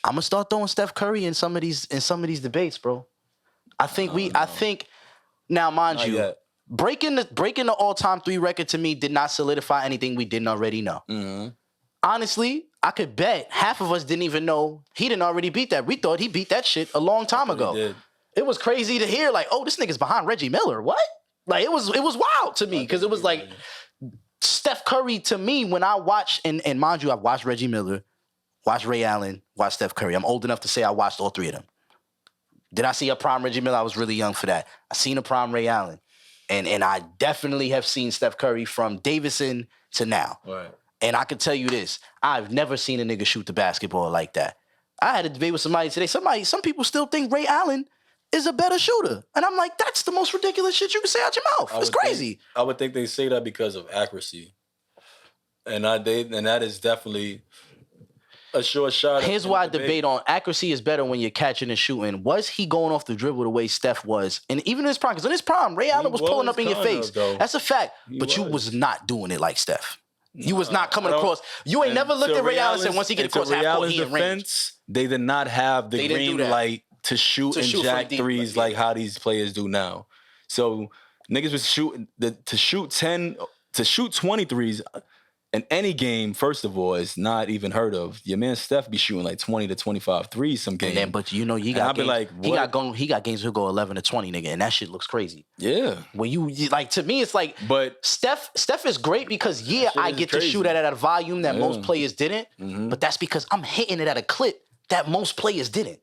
I'm gonna start throwing Steph Curry in some of these debates, bro. I think now, mind you, yet. breaking the all-time 3 record to me did not solidify anything we didn't already know. Honestly, I could bet half of us didn't even know he didn't already beat that. We thought he beat that shit a long time ago. He did. It was crazy to hear, like, oh, this nigga's behind Reggie Miller. What? Like, it was wild to me because it was like Steph Curry to me when I watched, and mind you, I've watched Reggie Miller, watched Ray Allen, watched Steph Curry. I'm old enough to say I watched all 3 of them. Did I see a prime Reggie Miller? I was really young for that. I seen a prime Ray Allen. And I definitely have seen Steph Curry from Davidson to now. Right. And I can tell you this, I've never seen a nigga shoot the basketball like that. I had a debate with somebody today. Some people still think Ray Allen is a better shooter. And I'm like, that's the most ridiculous shit you can say out your mouth. It's crazy. I would think they say that because of accuracy. And that is definitely a short shot. Here's why I debate on accuracy is better when you're catching and shooting. Was he going off the dribble the way Steph was? And even in his prime, because in his prime, Ray Allen was pulling up in your face. That's a fact. But you was not doing it like Steph. You was not coming across. You ain't never looked at Ray Allen and said once he get across half court, he in range. They did not have the green light to shoot and jack threes like how these players do now. So niggas was shooting to shoot 20 threes in any game, first of all, is not even heard of. Your man Steph be shooting like 20 to 25 threes some games. But he got games, he got games who'll go 11 to 20, nigga, and that shit looks crazy. Yeah. When you like, to me, it's like, but Steph is great because I get to shoot at a volume that most players didn't, but that's because I'm hitting it at a clip that most players didn't.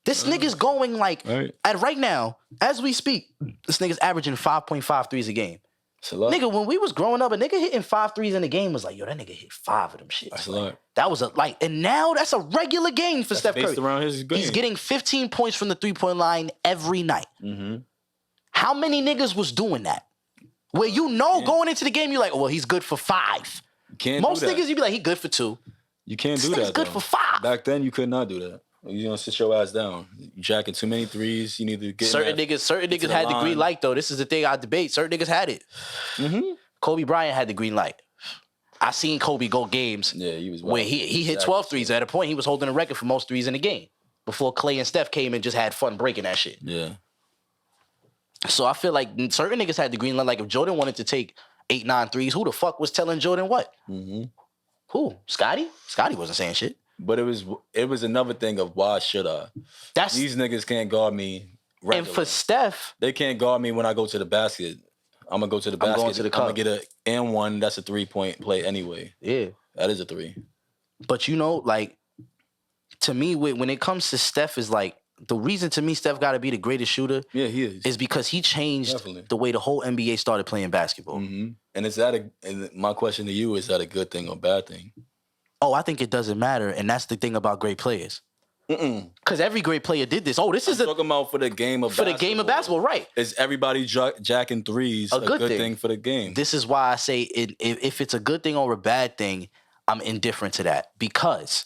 This nigga's going like, right now, as we speak, this nigga's averaging 5.5 threes a game. Nigga, when we was growing up, a nigga hitting 5 threes in the game was like, yo, that nigga hit 5 of them shits. That's a lot. That was and now that's a regular game for Steph Curry. Around his game. He's getting 15 points from the 3-point line every night. How many niggas was doing that? Where going into the game, you're like, oh, well, he's good for 5. Most niggas, you be like, he good for 2. You can't do that. He's good for 5. Back then, you could not do that. You're gonna sit your ass down. You jacking too many threes. You need to get certain niggas had the green light though. This is the thing I debate. Certain niggas had it. Kobe Bryant had the green light. I seen Kobe go games where he hit 12 threes. At a point, he was holding a record for most threes in the game before Clay and Steph came and just had fun breaking that shit. Yeah. So I feel like certain niggas had the green light. Like if Jordan wanted to take 8, 9 threes, who the fuck was telling Jordan what? Who? Scotty? Scotty wasn't saying shit. But it was another thing of why should I? These niggas can't guard me regularly. And for Steph, they can't guard me when I go to the basket. I'm gonna go to the basket. I'm gonna get an and one. That's a 3-point play anyway. Yeah. That is a 3. But like, to me, when it comes to Steph, is like, the reason to me Steph got to be the greatest shooter. Yeah, he is because he changed the way the whole NBA started playing basketball. Mm-hmm. And my question to you, is that a good thing or bad thing? Oh, I think it doesn't matter, and that's the thing about great players. Because every great player did this. Oh, this is talking about for the game of basketball. For the game of basketball, right? Is everybody jacking threes a good thing for the game? This is why I say if it's a good thing or a bad thing, I'm indifferent to that. Because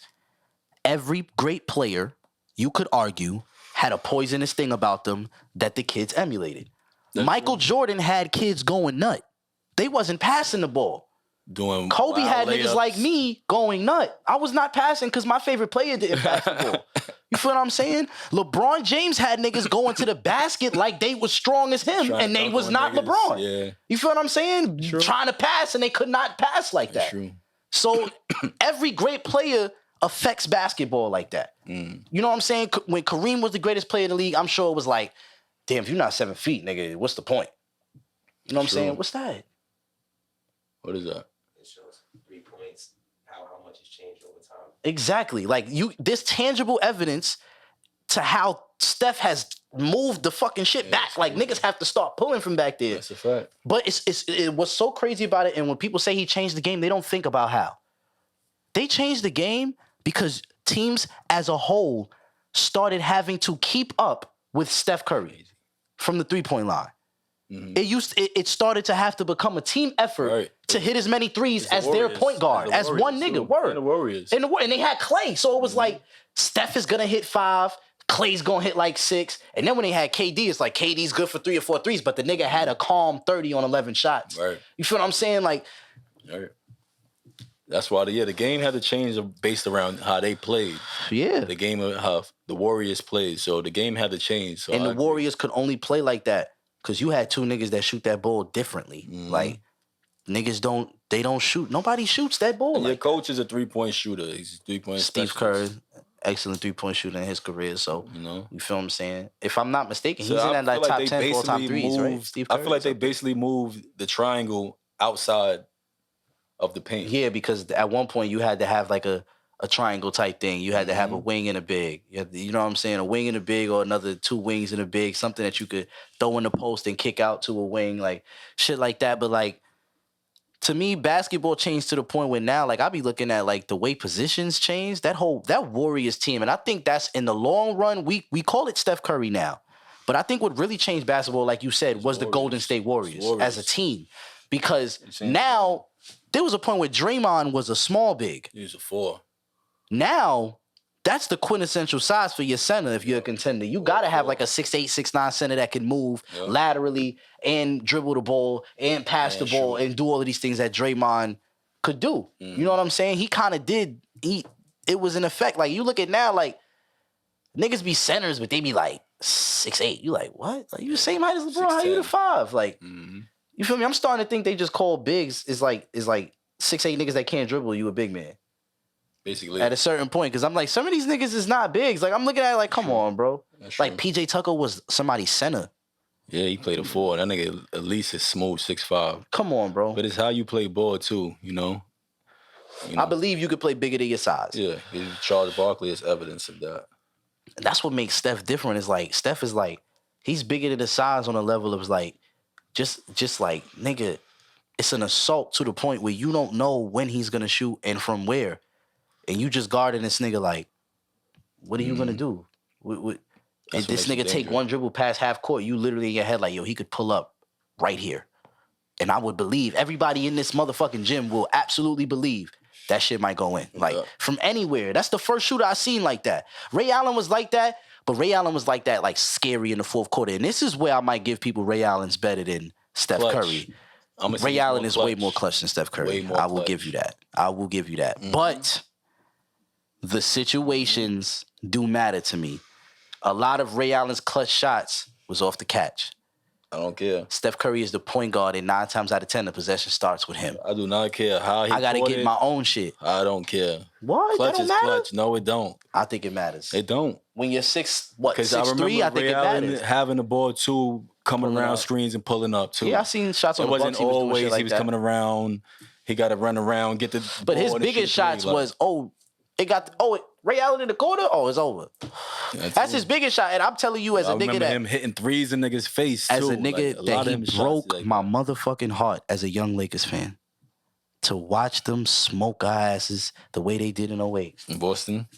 every great player, you could argue, had a poisonous thing about them that the kids emulated. Michael Jordan had kids going nut. They wasn't passing the ball. Kobe had niggas like me going nut. I was not passing because my favorite player didn't pass the ball. You feel what I'm saying? LeBron James had niggas going to the basket like they was strong as him, and they was not LeBron. Yeah. You feel what I'm saying? True. Trying to pass, and they could not pass like that. True. So every great player affects basketball like that. You know what I'm saying? When Kareem was the greatest player in the league, I'm sure it was like, damn, if you're not 7 feet, nigga, what's the point? You know what I'm saying? What's that? What is that? It shows 3 points, how much has changed over time. Exactly. Like, this tangible evidence to how Steph has moved the fucking shit back. Like, niggas have to start pulling from back there. That's a fact. But what's so crazy about it, and when people say he changed the game, they don't think about how. They changed the game because teams as a whole started having to keep up with Steph Curry from the 3-point line. It started to have to become a team effort to hit as many threes as their point guard, as one nigga. Word. And the Warriors. And they had Clay. So it was like, Steph is going to hit 5, Clay's going to hit like 6. And then when they had KD, it's like KD's good for 3 or 4 threes, but the nigga had a calm 30 on 11 shots. Right. You feel what I'm saying? Like, that's why the game had to change based around how they played. Yeah. The game of how the Warriors played. So the game had to change. So and the Warriors could only play like that because you had 2 niggas that shoot that ball differently. Like, niggas don't shoot. Nobody shoots that ball. And your coach is a 3-point shooter. He's a 3-point Steve Kerr, excellent 3-point shooter in his career. So, you feel what I'm saying? If I'm not mistaken, he's in that like top 10 all-time threes, right? Steve Kerr, I feel like they basically moved the triangle outside of the paint. Yeah, because at one point you had to have like a triangle type thing. You had to have a wing and a big. You know what I'm saying? A wing and a big, or another 2 wings and a big, something that you could throw in the post and kick out to a wing, like shit like that. But like, to me, basketball changed to the point where now, like, I be looking at like the way positions changed. That Warriors team, and I think that's in the long run. We call it Steph Curry now, but I think what really changed basketball, like you said, was the Golden State Warriors as a team, because now there was a point where Draymond was a small big. He was a 4. Now, that's the quintessential size for your center if you're a contender. You got to have like a 6'8", 6'9" center that can move laterally and dribble the ball and pass the ball and do all of these things that Draymond could do. You know what I'm saying? He kind of did. It was an effect. Like, you look at now, like, niggas be centers, but they be like 6'8". You like, what? Like, you the same height as LeBron. How you the 5? Like, you feel me? I'm starting to think they just call bigs is like 6'8" niggas that can't dribble. You a big man. Basically. At a certain point, because I'm like, some of these niggas is not bigs. Like, I'm looking at it like, come on, bro. That's like, true. PJ Tucker was somebody's center. Yeah, he played a 4. That nigga at least is smooth 6'5". Come on, bro. But it's how you play ball too, you know? I believe you could play bigger than your size. Yeah, Charles Barkley is evidence of that. And that's what makes Steph different. Is like, Steph is like, he's bigger than the size on a level of like, just like, nigga, it's an assault to the point where you don't know when he's gonna shoot and from where. And you just guarding this nigga like, what are you gonna do? And this nigga take one dribble past half court, you literally in your head like, yo, he could pull up right here. And I would believe, everybody in this motherfucking gym will absolutely believe that shit might go in. Like, from anywhere. That's the first shooter I seen like that. Ray Allen was like that, but Ray Allen was like that, like, scary in the fourth quarter. And this is where I might give people Ray Allen's better than Steph Curry. Ray Allen is way more clutch than Steph Curry. I will give you that. But the situations do matter to me. A lot of Ray Allen's clutch shots was off the catch. I don't care. Steph Curry is the point guard, and 9 times out of 10, the possession starts with him. I do not care how he I got to get my own shit. I don't care. What? Clutch That don't is matter? clutch. No, it don't. I think it matters. It don't. When you're 6'3", I think Ray it Allen matters. having the ball too, coming Pulling around up. screens and pulling up too. Yeah, I seen shots on It the Bucks. wasn't He was doing always shit like he was that. coming around. he got to run around, get the But ball his and biggest shoot shots three, was, Ray Allen in the corner? Oh, it's over. That's his biggest shot. And I'm telling you, as a I nigga remember that... him hitting threes in niggas' face, too. As a nigga like, that he broke like my that. motherfucking heart as a young Lakers fan. To watch them smoke our asses the way they did in 08. In Boston.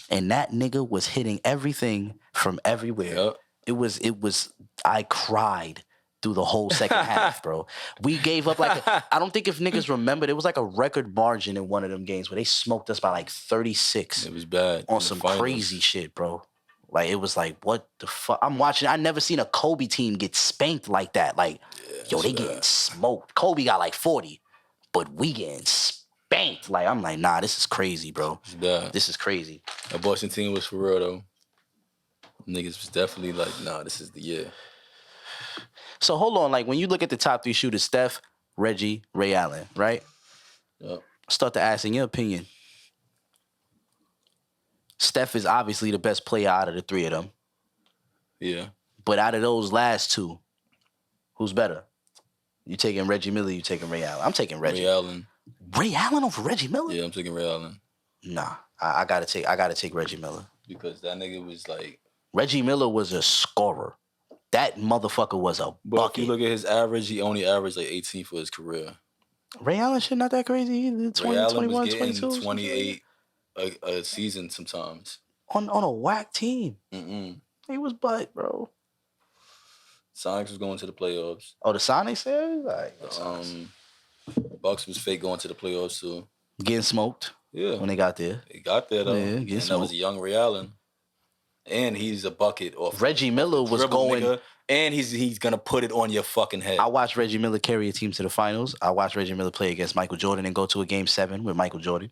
And that nigga was hitting everything from everywhere. Yep. It was, I cried through the whole second half, bro. We gave up I don't think if niggas remembered, it was like a record margin in one of them games where they smoked us by like 36. It was bad. On some crazy shit, bro. Like, it was like, what the fuck? I'm watching, I never seen a Kobe team get spanked like that. Like, they getting smoked. Kobe got like 40, but we getting spanked. Like, I'm like, nah, this is crazy, bro. This is crazy. That Boston team was for real, though. Niggas was definitely like, nah, this is the year. So hold on, like when you look at the top 3 shooters, Steph, Reggie, Ray Allen, right? Yep. Start to ask, in your opinion, Steph is obviously the best player out of the 3 of them. Yeah. But out of those last 2, who's better? You taking Reggie Miller, you taking Ray Allen? I'm taking Reggie. Ray Allen. Ray Allen over Reggie Miller? Yeah, I'm taking Ray Allen. Nah, I gotta take Reggie Miller. Because that nigga was like... Reggie Miller was a scorer. That motherfucker was a But bucket. if you look at his average, he only averaged like 18 for his career. Ray Allen shit not that crazy either. 20, Ray Allen 21, was getting 22. 28 a season sometimes. On a whack team. Mm-mm. He was butt, bro. Sonics was going to the playoffs. Oh, the Sonics series? Like, Bucks was fake going to the playoffs too. Getting smoked. Yeah. When they got there. They got there though. Yeah, and smoked. that was a young Ray Allen. And he's a bucket off. Reggie Miller was going... Nigga, and he's gonna put it on your fucking head. I watched Reggie Miller carry a team to the finals. I watched Reggie Miller play against Michael Jordan and go to a game 7 with Michael Jordan.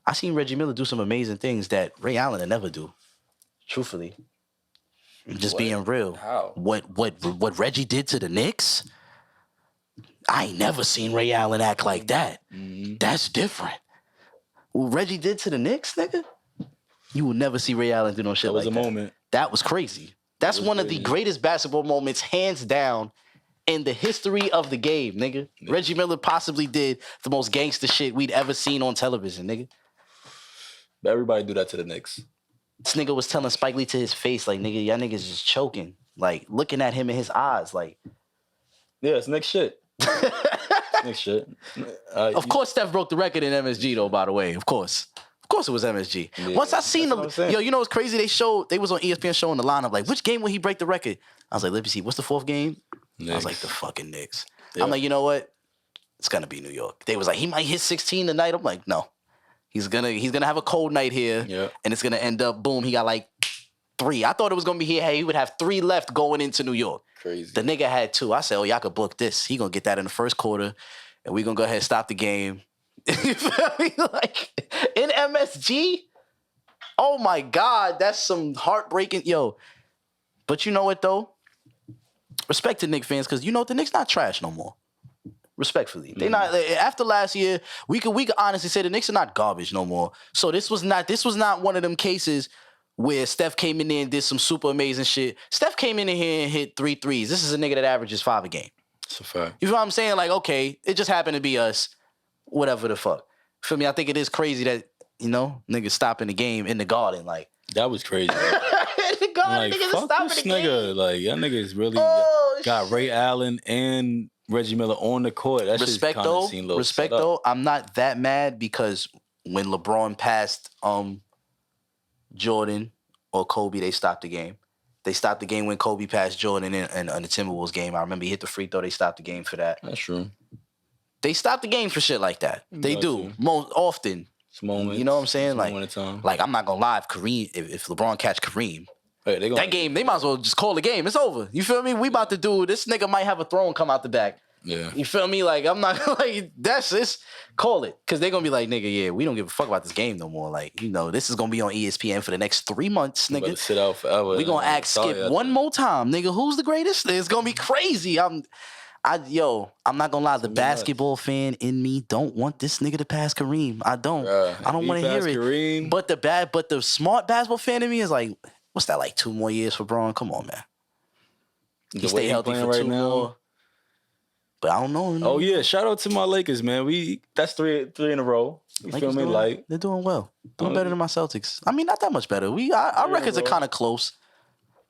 I seen Reggie Miller do some amazing things that Ray Allen would never do. Truthfully. Just being real. How? What Reggie did to the Knicks? I ain't never seen Ray Allen act like that. Mm-hmm. That's different. What Reggie did to the Knicks, nigga? You will never see Ray Allen do no shit like that. That was a moment. That was crazy. That's one of the greatest basketball moments, hands down, in the history of the game, nigga. Yeah. Reggie Miller possibly did the most gangster shit we'd ever seen on television, nigga. But everybody do that to the Knicks. This nigga was telling Spike Lee to his face, like, nigga, y'all niggas just choking. Like, looking at him in his eyes, like. Yeah, it's Knicks shit. Knicks shit. Of course Steph broke the record in MSG, though, by the way. Of course. Of course it was MSG. Yeah, once I seen them, you know what's crazy? They was on ESPN showing the lineup, like, which game will he break the record? I was like, let me see, what's the 4th game? Knicks. I was like, the fucking Knicks. Yeah. I'm like, you know what? It's gonna be New York. They was like, he might hit 16 tonight. I'm like, no. He's gonna have a cold night here, and it's gonna end up, boom, he got like 3. I thought it was gonna be here. Hey, he would have 3 left going into New York. Crazy. The nigga had 2. I said, oh, y'all could book this. He gonna get that in the first quarter, and we gonna go ahead and stop the game. You feel me? Like, in MSG? Oh my God, that's some heartbreaking, yo. But you know what though? Respect to Knicks fans, because you know the Knicks not trash no more. Respectfully, they not. After last year, we could honestly say the Knicks are not garbage no more. So this was not one of them cases where Steph came in there and did some super amazing shit. Steph came in here and hit 3 threes. This is a nigga that averages 5 a game. That's a fact. You know what I'm saying? Like, okay, it just happened to be us. Whatever the fuck. Feel me? I think it is crazy that, you know, niggas stopping the game in the Garden. Like, that was crazy. In the Garden, like, niggas fuck stopping this the nigga. game. Like, y'all niggas really got Ray Allen and Reggie Miller on the court. That respect though, I'm not that mad because when LeBron passed Jordan or Kobe, they stopped the game. They stopped the game when Kobe passed Jordan in the Timberwolves game. I remember he hit the free throw. They stopped the game for that. That's true. They stop the game for shit like that. They do most often. It's moments. You know what I'm saying? Like I'm not gonna lie. If LeBron catch Kareem, hey, that game, they might as well just call the game. It's over. You feel me? We about to do this. Nigga might have a throne come out the back. Yeah. You feel me? Like, I'm not like that's this. Call it, because they're gonna be like, nigga, yeah, we don't give a fuck about this game no more. Like, you know, this is gonna be on ESPN for the next 3 months, nigga. Better sit out forever. We gonna ask Skip one more time, nigga. Who's the greatest? It's gonna be crazy. I'm not gonna lie. The basketball fan in me don't want this nigga to pass Kareem. I don't. I don't want to hear it. Kareem. But the smart basketball fan in me is like, what's that? Like 2 more years for Braun? Come on, man. He stay healthy for 2 more. But I don't know. Oh yeah, shout out to my Lakers, man. That's three in a row. You feel me? Like they're doing well. Doing better than my Celtics. I mean, not that much better. Our records are kind of close.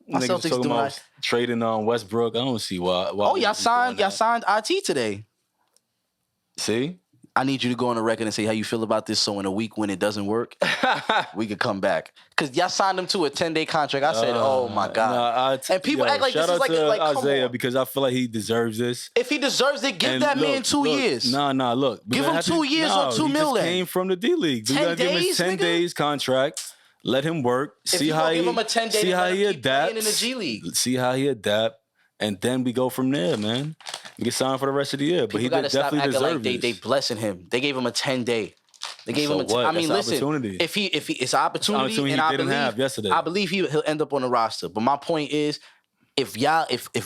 My niggas Celtics talking doing about trading on Westbrook. I don't see why. Oh, y'all signed IT today. See? I need you to go on the record and say how you feel about this, so in a week when it doesn't work, we could come back. Because y'all signed him to a 10-day contract. I said, oh, my God. And people act like this is like Isaiah, because I feel like he deserves this. If he deserves it, give that man 2 years. Look. Give him 2 years or $2 million. He just came from the D-League. 10 days, give him 10 days contract. Let him work. See how he adapts. In the G League. See how he adapt. And then we go from there, man. We get signed for the rest of the year. But he definitely deserves like they blessing him. They gave him a 10-day. They gave him a. I mean, listen. If it's an opportunity, and I believe have yesterday. I believe he'll end up on the roster. But my point is, if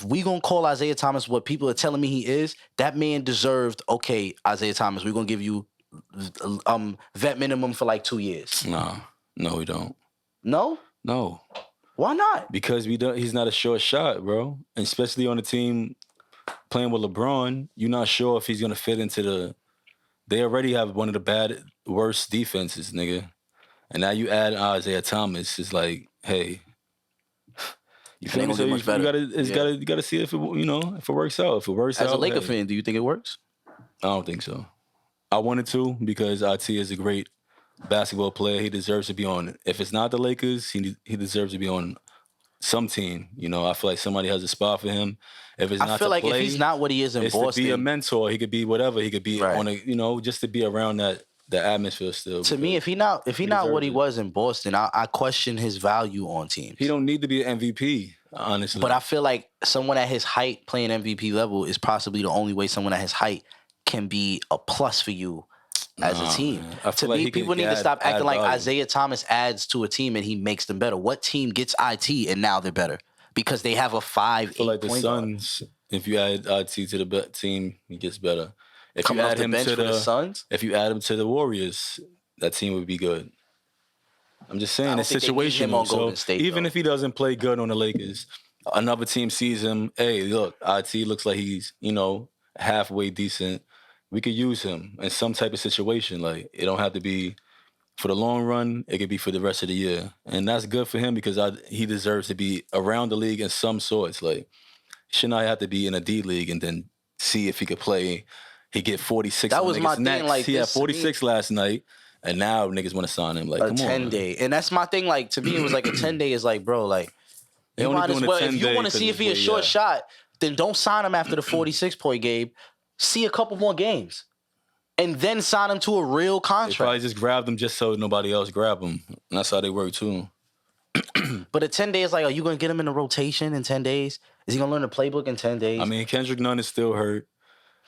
we gonna call Isaiah Thomas what people are telling me he is, that man deserved. Okay, Isaiah Thomas, we're gonna give you vet minimum for like 2 years. No, we don't. No. Why not? Because he's not a sure shot, bro. And especially on a team playing with LeBron, you're not sure if he's gonna fit into they already have one of the worst defenses, nigga. And now you add Isaiah Thomas, it's like, hey, you feel me? So you gotta see if it works out. If it works out. As a Laker fan, do you think it works? I don't think so. I wanted to because IT is a great basketball player. He deserves to be on. If it's not the Lakers, he deserves to be on some team. I feel like somebody has a spot for him. If it's not, I feel like play, if he's not what he is in Boston, to be a mentor. He could be whatever. He could be on a, just to be around the atmosphere still. To me, if he not what he was in Boston, I question his value on teams. He don't need to be an MVP, honestly. But I feel like someone at his height playing MVP level is possibly the only way someone at his height can be a plus for you as a team. To me, people need to stop acting like Isaiah Thomas adds to a team and he makes them better. What team gets IT and now they're better? Because they have a 5'8" point the Suns, if you add IT to the team, he gets better. If you add him to the Suns, if you add him to the Warriors, that team would be good. I'm just saying it's situational. So even if he doesn't play good on the Lakers, another team sees him. Hey, look, IT looks like he's halfway decent. We could use him in some type of situation. Like, it don't have to be for the long run. It could be for the rest of the year. And that's good for him because he deserves to be around the league in some sorts. Like, he should not have to be in a D league and then see if he could play. He get 46. That was my thing. Like, he had 46 last night, and now niggas want to sign him. Like, come on. 10-day. And that's my thing. Like, to me, it was like a 10-day is like, bro, like, you might as well. If you want to see if he's a short shot, then don't sign him after the 46-point game. See a couple more games, and then sign him to a real contract. They probably just grabbed him just so nobody else grab him. And that's how they work too. But at 10 days, like, are you going to get him in the rotation in 10 days? Is he going to learn the playbook in 10 days? I mean, Kendrick Nunn is still hurt.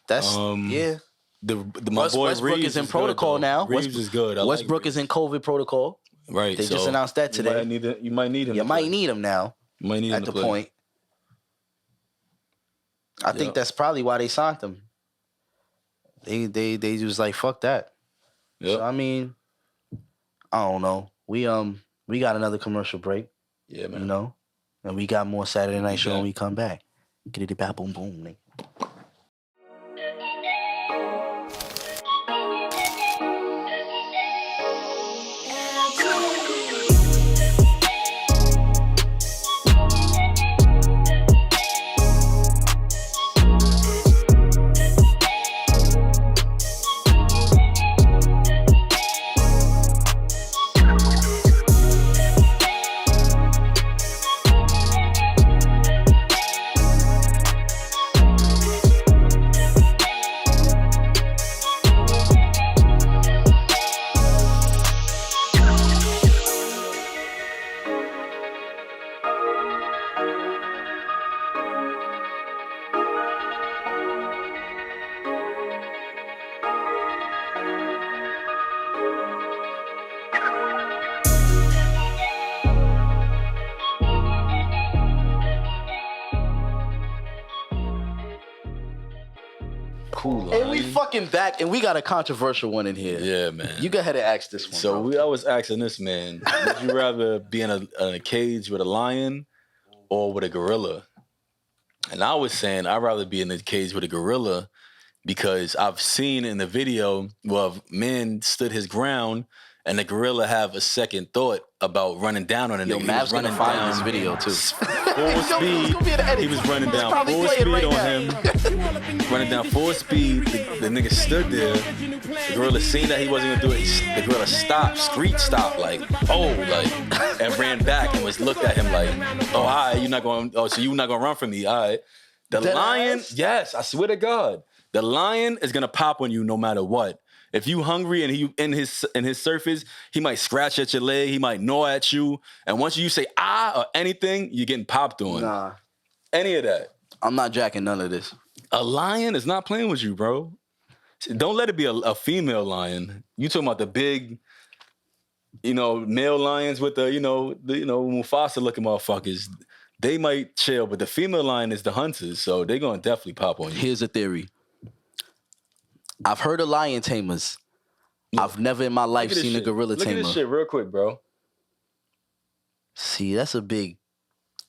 That's, yeah. My boy Westbrook Reeves is in protocol now. Reeves is good. Westbrook is in COVID protocol. Right. They just announced that today. You might need him. You might need him now. You might need him at the point. I think that's probably why they signed him. They was like, fuck that. Yep. So, I mean, I don't know. We got another commercial break. Yeah, man. And we got more Saturday Night Show when we come back. Get it back, boom, boom, nigga. Cool. And we fucking back, and we got a controversial one in here. Yeah, man. You go ahead and ask this one. So I was asking this man, would you rather be in a cage with a lion or with a gorilla? And I was saying I'd rather be in the cage with a gorilla because I've seen in the video where man stood his ground and the gorilla have a second thought about running down on a nigga. Mav's gonna find this video too. Full speed. He was running down full speed on him. Running down full speed. The nigga stood there. The gorilla seen that he wasn't gonna do it. The gorilla stopped, street stopped, like, and ran back and was looked at him like, oh, all right, you're not going. Oh, so you're not gonna run from me, all right? The lion, yes, I swear to God, the lion is gonna pop on you no matter what. If you hungry and he in his surface, he might scratch at your leg, he might gnaw at you, and once you say or anything, you're getting popped on. Nah, any of that. I'm not jacking none of this. A lion is not playing with you, bro. Don't let it be a female lion. You talking about the big, male lions with the Mufasa looking motherfuckers. They might chill, but the female lion is the hunters, so they're gonna definitely pop on you. Here's a theory. I've heard of lion tamers. I've never in my life seen a gorilla tamer. Look at this shit real quick, bro. See, that's a big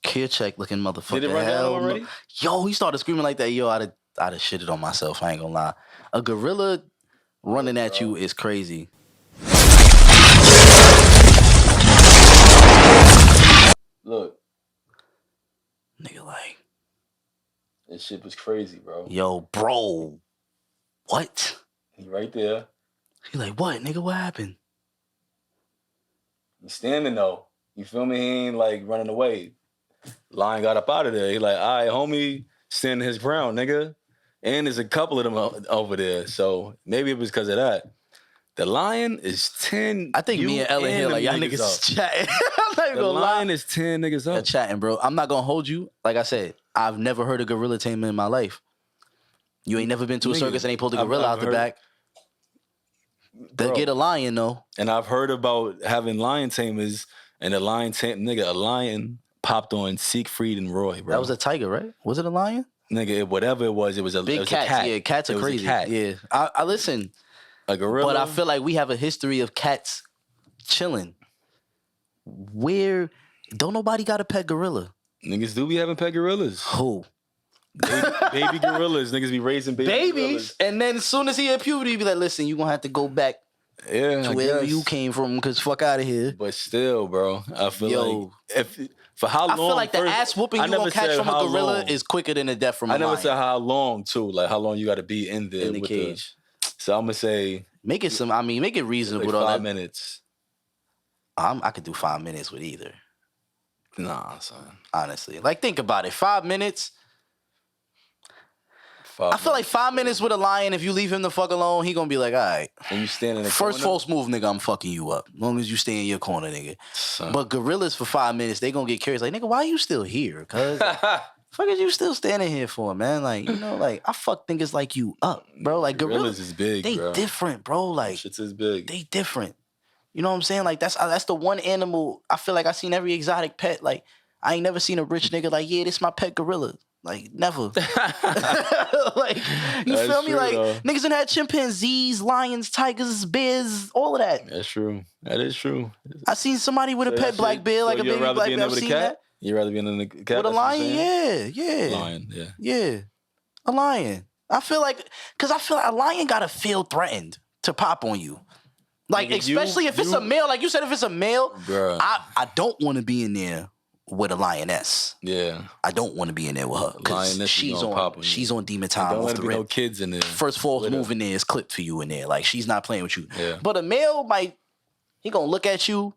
Care Check looking motherfucker. Did it run down already? Yo, he started screaming like that. Yo, I'd have shitted on myself. I ain't gonna lie. A gorilla running at you is crazy. Look. Nigga, like. This shit was crazy, bro. Yo, bro. What? He right there. He like, what, nigga? What happened? He's standing though. You feel me? He ain't like running away. Lion got up out of there. He like, all right, homie, standing his ground, nigga. And there's a couple of them over there. So maybe it was because of that. The lion is 10. I think me and Ellen here, like, y'all niggas is chatting. I'm not even the gonna lion lie. is 10 niggas up. They're chatting, bro. I'm not gonna hold you. Like I said, I've never heard a gorilla tamer in my life. You ain't never been to a circus and they pulled a gorilla out the back. They'll get a lion, though. And I've heard about having lion tamers, and a lion popped on Siegfried and Roy, bro. That was a tiger, right? Was it a lion? Nigga, whatever it was a big cat. Cats. Yeah, cats are crazy. Yeah, I listen. A gorilla. But I feel like we have a history of cats chilling. Where don't nobody got a pet gorilla? Niggas do be having pet gorillas. Who? Baby gorillas. Niggas be raising babies. Gorillas. And then as soon as he hit puberty, he be like, listen, you gonna have to go back to wherever you came from, because fuck out of here. But still, bro, I feel like for how long? I feel like the ass whooping you gonna catch from a gorilla is quicker than a death from a lion. I never said how long too, like how long you got to be in there in the cage. So I'm gonna say make it reasonable. Like 5 minutes. I could do 5 minutes with either. Nah, son. Honestly, like think about it. 5 minutes. I feel like 5 minutes with a lion, if you leave him the fuck alone, he gonna be like, all right. And you stand in the First corner? false move, nigga, I'm fucking you up. As long as you stay in your corner, nigga. Son. But gorillas for 5 minutes, they gonna get curious. Like, nigga, why are you still here? Cause fuck is you still standing here for, man? Like, like I fuck niggas like you up, bro. Like gorillas is big, they bro. different, bro. Like shit's is big. They different. You know what I'm saying? Like that's the one animal I feel like I seen every exotic pet. Like I ain't never seen a rich nigga like, yeah, this my pet gorilla. Like, never. Like, you feel me? Like, niggas done had chimpanzees, lions, tigers, bears, all of that. That's true. That is true. I seen somebody with a pet black bear, like a baby black bear. I've seen that. You'd rather be in the cat? With a lion? Yeah. Lion, yeah. Yeah. A lion. I feel like a lion gotta feel threatened to pop on you. Like, nigga, especially if it's a male. Like you said, if it's a male, bruh. I don't want to be in there with a lioness. Yeah. I don't want to be in there with her. Lioness, she's on demon time. Don't let there be no kids in there. First false move in there is clipped for you in there. Like, she's not playing with you. Yeah. But a male he gonna look at you.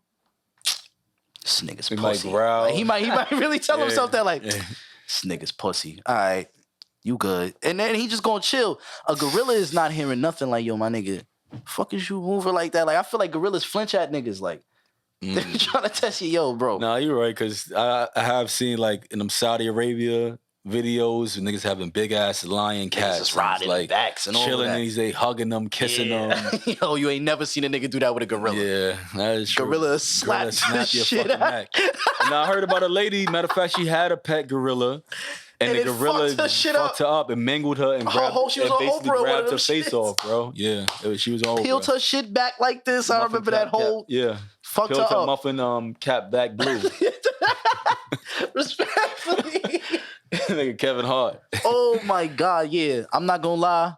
This nigga's pussy. Might growl. Like, he might really tell himself that, like, this nigga's pussy. All right, you good. And then he just gonna chill. A gorilla is not hearing nothing like, yo, my nigga, fuck is you moving like that? Like, I feel like gorillas flinch at niggas, like, they're trying to test you, yo, bro. Nah, you're right, because I have seen, like, in them Saudi Arabia videos, niggas having big-ass lion cats. Just riding like, backs and all chilling, that. and they hugging them, kissing them. Yo, you ain't never seen a nigga do that with a gorilla. Yeah, that is true. Gorilla slap your shit out. Neck. And I heard about a lady, matter of fact, she had a pet gorilla. And the gorilla fucked her up and mangled her and basically grabbed her face off, bro. Yeah, she was on. Peeled her shit back like this. I remember that whole. Yeah. Fucked Peeled her her up. muffin cap back blue. Respectfully. Nigga Kevin Hart. Oh my God, yeah. I'm not gonna lie.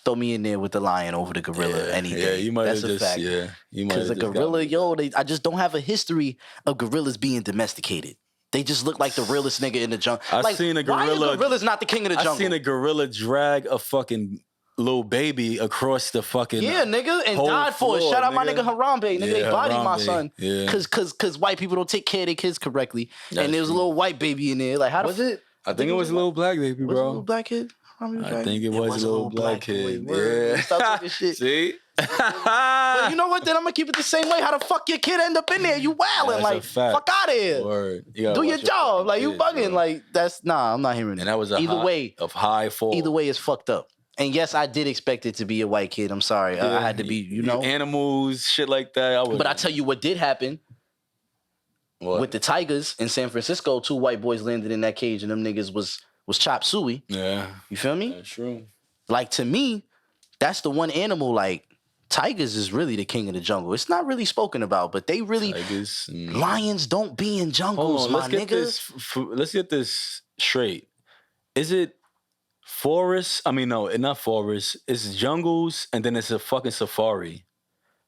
Throw me in there with the lion over the gorilla any day. Yeah, you might That's have a just fact. you might Because have a just gorilla, I just don't have a history of gorillas being domesticated. They just look like the realest nigga in the jungle. I seen a gorilla. Why are gorillas not the king of the jungle? I seen a gorilla drag a fucking little baby across the fucking nigga, and died for it. Shout out my nigga Harambe. Nigga, they bodied my son. Yeah. Cause white people don't take care of their kids correctly. That's and there was a true. little white baby in there. Like, how was it? I think it was a little black baby, Was it a bro. little black kid? I think it was a little black kid. Yeah. Stop talking shit. See? But you know what? Then I'm gonna keep it the same way. How the fuck your kid end up in there? You wildin'. That's like, a fact. fuck out of here. Word. Do your job. Like, you bugging. Bro. Like, that's, nah, I'm not hearing it. And that was high fall. Either way, it's fucked up. And yes, I did expect it to be a white kid. I'm sorry. I had to be, you know. Animals, shit like that. But I tell you what did happen. What? With the tigers in San Francisco, 2 white boys landed in that cage and them niggas was chop suey. Yeah. You feel me? That's true. Like, to me, that's the one animal, like, tigers is really the king of the jungle. It's not really spoken about, but they really... Tigers. Lions don't be in jungles, my nigga. Let's get this straight. Is it forests? I mean, no, not forests. It's jungles, and then it's a fucking safari.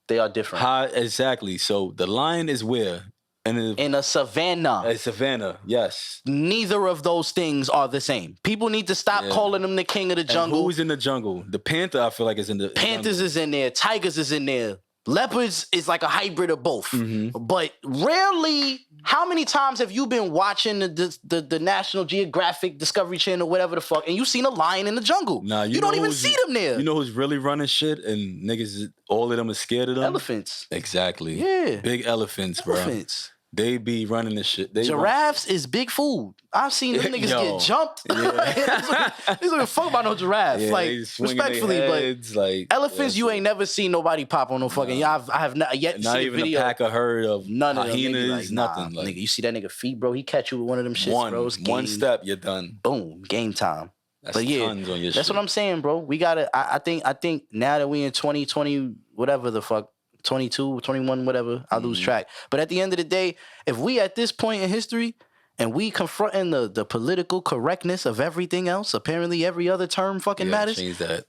They are different. Exactly. So the lion is where? In a savannah. A savannah, yes. Neither of those things are the same. People need to stop calling them the king of the jungle. And who's in the jungle? The panther, I feel like, is in the Panthers jungle. is in there. Tigers is in there. Leopards is like a hybrid of both. Mm-hmm. But rarely, how many times have you been watching the National Geographic, Discovery Channel, whatever the fuck, and you seen a lion in the jungle? Nah, you don't even see them there. You know who's really running shit and niggas, all of them are scared of them? Elephants. Exactly. Yeah. Big elephants, bro. Elephants. They be running this shit. Giraffes is big food. I've seen them niggas get jumped. Yeah. These don't fuck about no giraffe. Yeah, like, respectfully, heads, like elephants, you ain't never seen nobody pop on no fucking. I have not yet not seen even a video. a pack of herd of none of them, hyenas, like, nothing. Nah, like, nigga, you see that nigga feet, bro? He catch you with one of them shits, bro. One step, you're done. Boom, game time. That's but yeah, tons on your that's shit. what I'm saying, bro. We gotta. I think now that we in 2020, whatever the fuck. 22, 21, whatever, I lose track. But at the end of the day, if we at this point in history and we confronting the political correctness of everything else, apparently every other term fucking matters,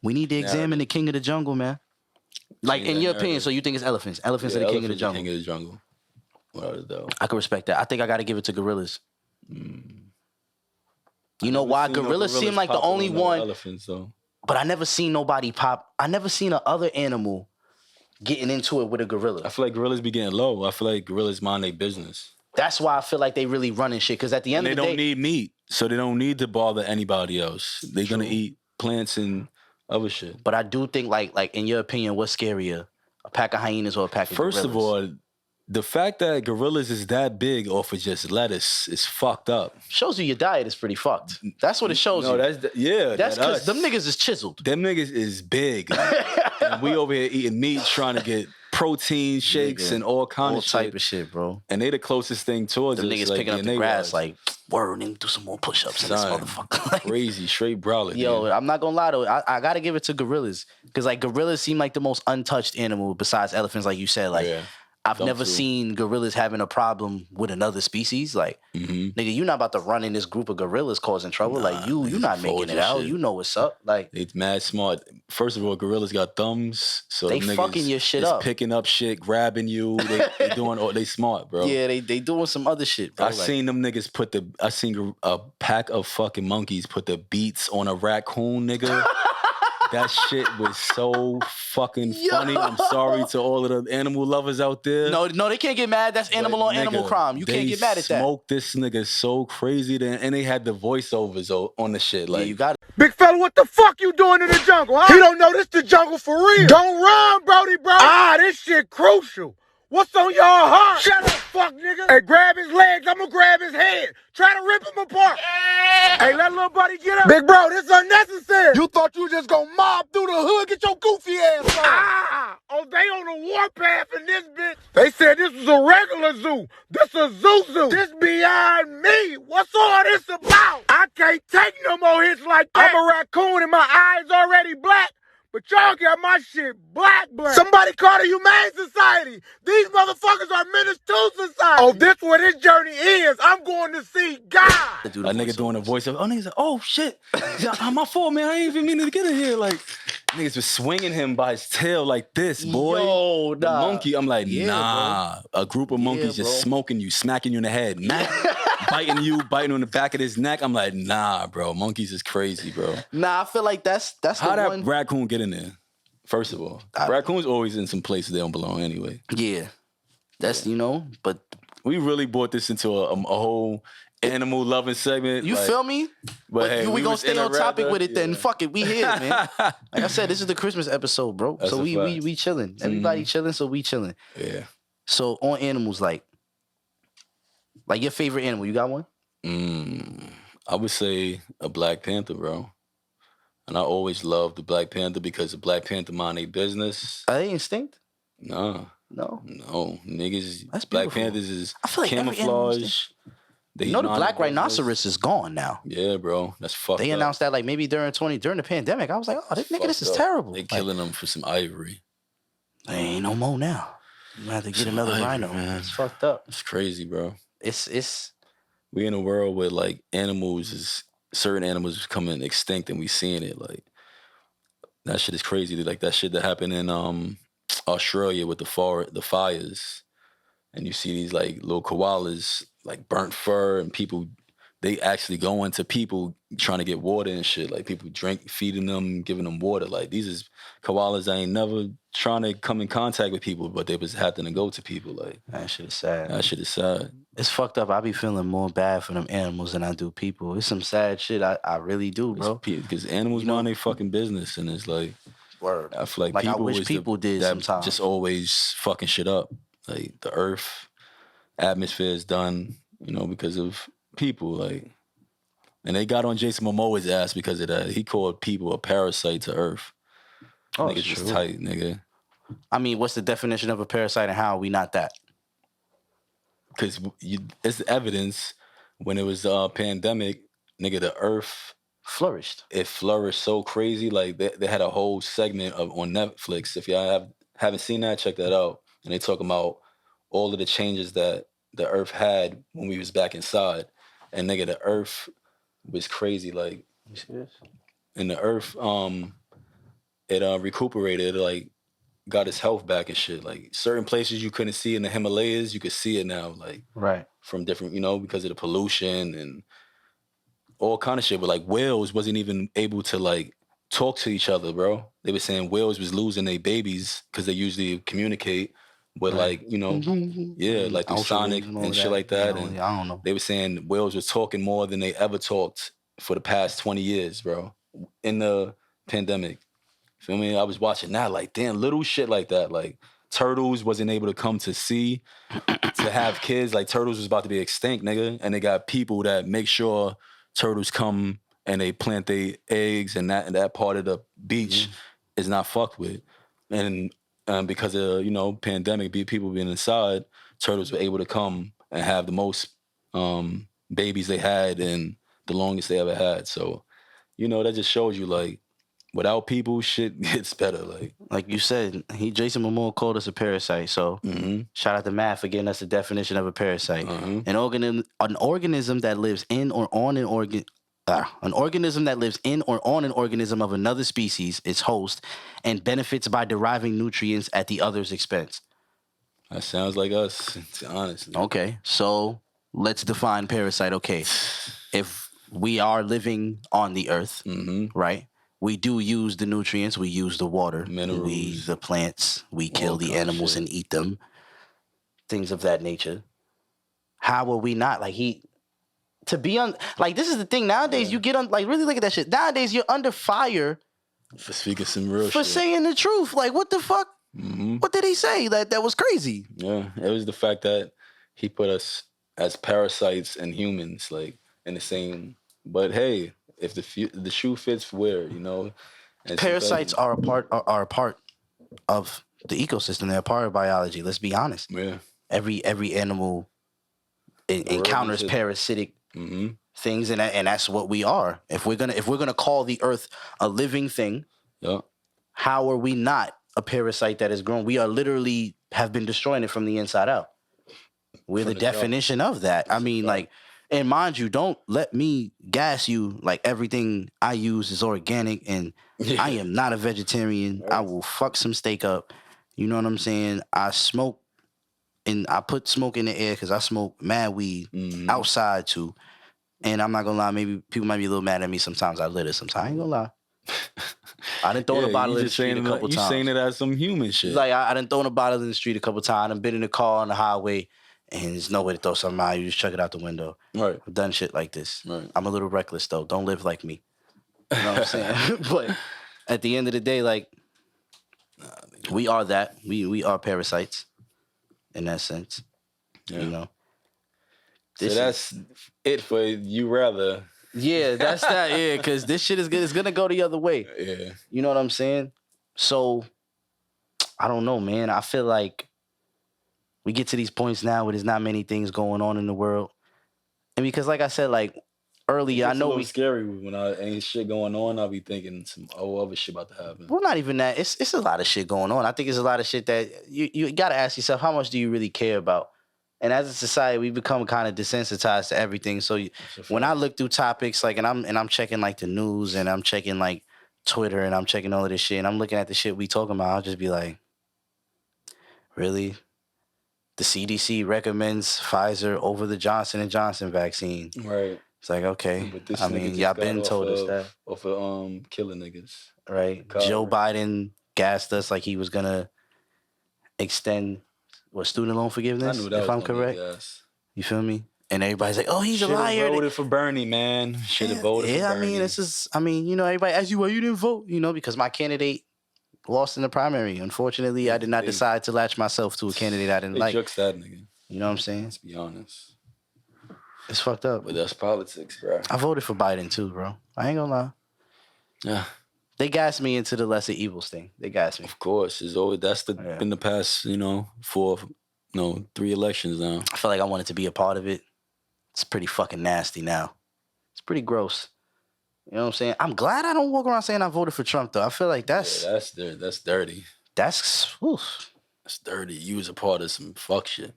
we need to examine the king of the jungle, man. Like, in your opinion, so you think it's elephants? Elephants are the king of the jungle. King of the jungle. What else though? I can respect that. I think I got to give it to gorillas. You know why? Gorillas seem like the only one. Elephants, though. But I never seen nobody pop. I never seen a other animal getting into it with a gorilla. I feel like gorillas be getting low. I feel like gorillas mind their business. That's why I feel like they really running shit. Because at the end of the day, they don't need meat, so they don't need to bother anybody else. They're gonna eat plants and other shit. But I do think, like in your opinion, what's scarier, a pack of hyenas or a pack of gorillas? First of all, the fact that gorillas is that big off of just lettuce is fucked up. Shows you your diet is pretty fucked. That's what it shows you. No, that's because them niggas is chiseled. Them niggas is big. And we over here eating meat, trying to get protein shakes and all kind of shit. All type of shit, bro. And they the closest thing towards them us. Niggas like, picking up the grass like, word, nigga, do some more push-ups in this motherfucker. Like, crazy, straight brolic. Yo, I'm not gonna lie though. I gotta give it to gorillas. Because like gorillas seem like the most untouched animal besides elephants, like you said. Like I've never seen gorillas having a problem with another species. Like, nigga, you not about to run in this group of gorillas causing trouble. Like, you not making it out. Shit. You know what's up. Like, they mad smart. First of all, gorillas got thumbs, so they fucking your shit up, picking up shit, grabbing you. They doing all. They smart, bro. Yeah, they doing some other shit, bro. I seen them niggas I seen a pack of fucking monkeys put the beats on a raccoon, nigga. That shit was so fucking funny. I'm sorry to all of the animal lovers out there. No, they can't get mad. That's animal on animal crime. You can't get mad at that. They smoked this nigga so crazy, and they had the voiceovers on the shit. Like, you got it. Big fella, what the fuck you doing in the jungle, huh? You don't know this the jungle for real. Don't run, Brody, bro. This shit crucial. What's on your heart? Shut up, fuck nigga. Hey, grab his legs. I'm gonna grab his head. Try to rip him apart. Hey, let little buddy get up. Big bro, this is unnecessary. You thought you was just gonna mob through the hood? Get your goofy ass on. Oh, they on the warpath in this bitch. They said this was a regular zoo. This a zoo. This beyond me. What's all this about? I can't take no more hits like that. I'm a raccoon and my eyes already black. But y'all got my shit black. Somebody call the Humane Society. These motherfuckers are menace to society. Oh, this where this journey is. I'm going to see God. A nigga doing a voice of, niggas like, oh shit, my fault, man. I ain't even meaning to get in here. Like, niggas was swinging him by his tail like this, boy. Yo, the monkey. I'm like, bro. A group of monkeys just smoking you, smacking you in the head, biting on the back of his neck. I'm like, nah, bro. Monkeys is crazy, bro. Nah, I feel like that's how the that one. raccoon get in there? First of all, raccoons always in some places they don't belong anyway. Yeah, that's but we really brought this into a whole animal loving segment. You feel me? But hey, we gonna stay on topic with it then. Fuck it, we here, man. Like I said, this is the Christmas episode, bro. That's so we chilling. Everybody chilling, so we chilling. Yeah. So on animals, like your favorite animal, you got one? I would say a Black Panther, bro. And I always loved the Black Panther because the Black Panther mind their business. Are they extinct? No. Niggas. That's Black beautiful. Panthers is I feel like camouflage. The black rhinoceros is gone now. Yeah, bro. That's fucked They announced that like maybe during the pandemic. I was like, oh, this is terrible. They killing them for some ivory. They ain't no more now. You have to get another rhino. Man. It's fucked up. It's crazy, bro. It's we in a world where like certain animals is becoming extinct and we seeing it. Like that shit is crazy. Like that shit that happened in Australia with the fires. And you see these like little koalas, like burnt fur, and people, they actually go into people trying to get water and shit. Like people feeding them, giving them water. Like these is koalas that ain't never trying to come in contact with people, but they was having to go to people. Like that shit is sad. That shit is sad. It's fucked up. I be feeling more bad for them animals than I do people. It's some sad shit. I really do, bro. Because animals mind their fucking business, and it's like, word. I feel like people I wish people did that sometimes. Just always fucking shit up. Like the earth atmosphere is done, because of people. Like, and they got on Jason Momoa's ass because of that. He called people a parasite to earth. Oh, niggas just tight, nigga. I mean, what's the definition of a parasite and how are we not that? Because it's evidence when it was a pandemic, nigga, the earth flourished. It flourished so crazy. Like they had a whole segment on Netflix. If y'all haven't seen that, check that out. And they talk about all of the changes that the earth had when we was back inside. And nigga, the earth was crazy. Like, you see this? And the earth, it recuperated, like got its health back and shit. Like certain places you couldn't see in the Himalayas, you could see it now. Like from different, because of the pollution and all kind of shit. But like whales wasn't even able to like talk to each other, bro. They were saying whales was losing their babies because they usually communicate with like, like through sonic and shit like that. And I don't know. They were saying whales was talking more than they ever talked for the past 20 years, bro, in the pandemic. Feel me? I was watching that like, damn, little shit like that. Like turtles wasn't able to come to sea to have kids. Like turtles was about to be extinct, nigga. And they got people that make sure turtles come and they plant their eggs and that part of the beach is not fucked with. And because of, pandemic, people being inside, turtles were able to come and have the most babies they had and the longest they ever had. So, that just shows you, like, without people, shit gets better. Like you said, Jason Momoa called us a parasite. So shout out to Matt for getting us the definition of a parasite. An organism that lives in or on an organism that lives in or on an organism of another species, its host, and benefits by deriving nutrients at the other's expense. That sounds like us, honestly. Okay, so let's define parasite. Okay, if we are living on the earth, right? We do use the nutrients. We use the water, minerals, the plants. We kill the animals and eat them. Things of that nature. How are we not to be on? Like this is the thing. Nowadays, you get on. Like really look at that shit. Nowadays, you're under fire for speaking some real shit. For saying the truth. Like what the fuck? What did he say? That was crazy. Yeah, it was the fact that he put us as parasites and humans, like in the same. But hey. If the shoe fits, wear it, And parasites are a part of the ecosystem. They're a part of biology. Let's be honest. Yeah. Every animal encounters parasitic things, and that's what we are. If we're gonna call the earth a living thing, how are we not a parasite that has grown? We are literally have been destroying it from the inside out. We're From the the jump. definition of that. I mean, like, and mind you, don't let me gas you like everything I use is organic and I am not a vegetarian. I will fuck some steak up. You know what I'm saying? I smoke and I put smoke in the air because I smoke mad weed outside too. And I'm not gonna lie, maybe people might be a little mad at me sometimes. I lit it sometimes. I ain't gonna lie. I done thrown a bottle in the street a couple times. You saying it as some human shit. Like I done thrown a bottle in the street a couple times. I've been in the car on the highway and there's no way to throw something out. You just chuck it out the window. Right. I've done shit like this. Right. I'm a little reckless though. Don't live like me. You know what I'm saying? But at the end of the day, like we are that. We are parasites in that sense. Yeah. You know. So that's it for you rather. Yeah, that's that. Yeah, because this shit is good. It's gonna go the other way. Yeah. You know what I'm saying? So I don't know, man. I feel like we get to these points now where there's not many things going on in the world. And because like I said, like earlier, I know it's scary when ain't shit going on, I'll be thinking some other shit about to happen. Well, not even that. It's a lot of shit going on. I think it's a lot of shit that you gotta ask yourself, how much do you really care about? And as a society, we become kind of desensitized to everything. So when I look through topics, like, and I'm checking like the news and I'm checking like Twitter and I'm checking all of this shit and I'm looking at the shit we talking about, I'll just be like, really? The CDC recommends Pfizer over the Johnson & Johnson vaccine. Right. It's like, okay. I mean, y'all been told us that. Off of killing niggas. Right. Joe Biden gassed us like he was going to extend student loan forgiveness, I knew that if I'm correct. Yes. You feel me? And everybody's like, "Oh, he's a liar." Should have voted for Bernie, man. Should have voted for Bernie. Yeah, I mean, this is. I mean, you know, everybody ask you why you didn't vote. You know, because my candidate lost in the primary. Unfortunately, I did not decide to latch myself to a candidate I didn't like. Jukes that nigga. You know what I'm saying? Let's be honest. It's fucked up. But that's politics, bro. I voted for Biden too, bro. I ain't gonna lie. Yeah. They gassed me into the lesser evils thing. They gassed me. Of course, it's always been the past, 3 elections now. I feel like I wanted to be a part of it. It's pretty fucking nasty now. It's pretty gross. You know what I'm saying? I'm glad I don't walk around saying I voted for Trump though. I feel like that's dirty. That's dirty. You was a part of some fuck shit.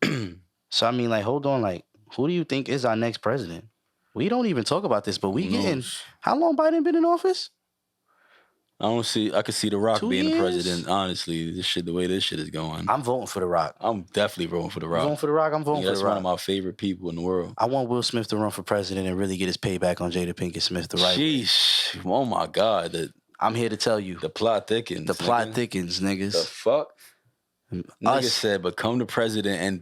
So I mean, like, hold on, like, who do you think is our next president? We don't even talk about this, but we getting how long Biden been in office? I could see The Rock 2 being years? the president. Honestly, the way this shit is going. I'm voting for The Rock. I'm definitely voting for The Rock. You voting for The Rock? I'm voting for The Rock. That's one of my favorite people in the world. I want Will Smith to run for president and really get his payback on Jada Pinkett Smith the right way. Sheesh. Oh my God. I'm here to tell you. The plot thickens. The plot thickens, niggas. The fuck? Niggas said, become the president and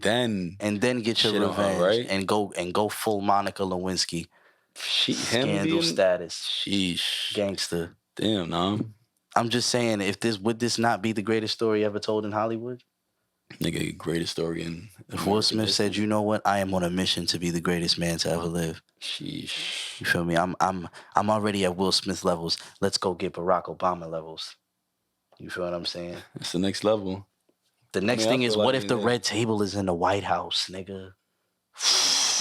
then get your revenge, right? and go full Monica Lewinsky. Scandal status. Sheesh. Gangster. Damn, nah. I'm just saying, would this not be the greatest story ever told in Hollywood? Nigga, greatest story in. If Will Smith said, "You know what? I am on a mission to be the greatest man to ever live." Sheesh. You feel me? I'm already at Will Smith levels. Let's go get Barack Obama levels. You feel what I'm saying? It's the next level. The next thing is, what if the red table is in the White House, nigga?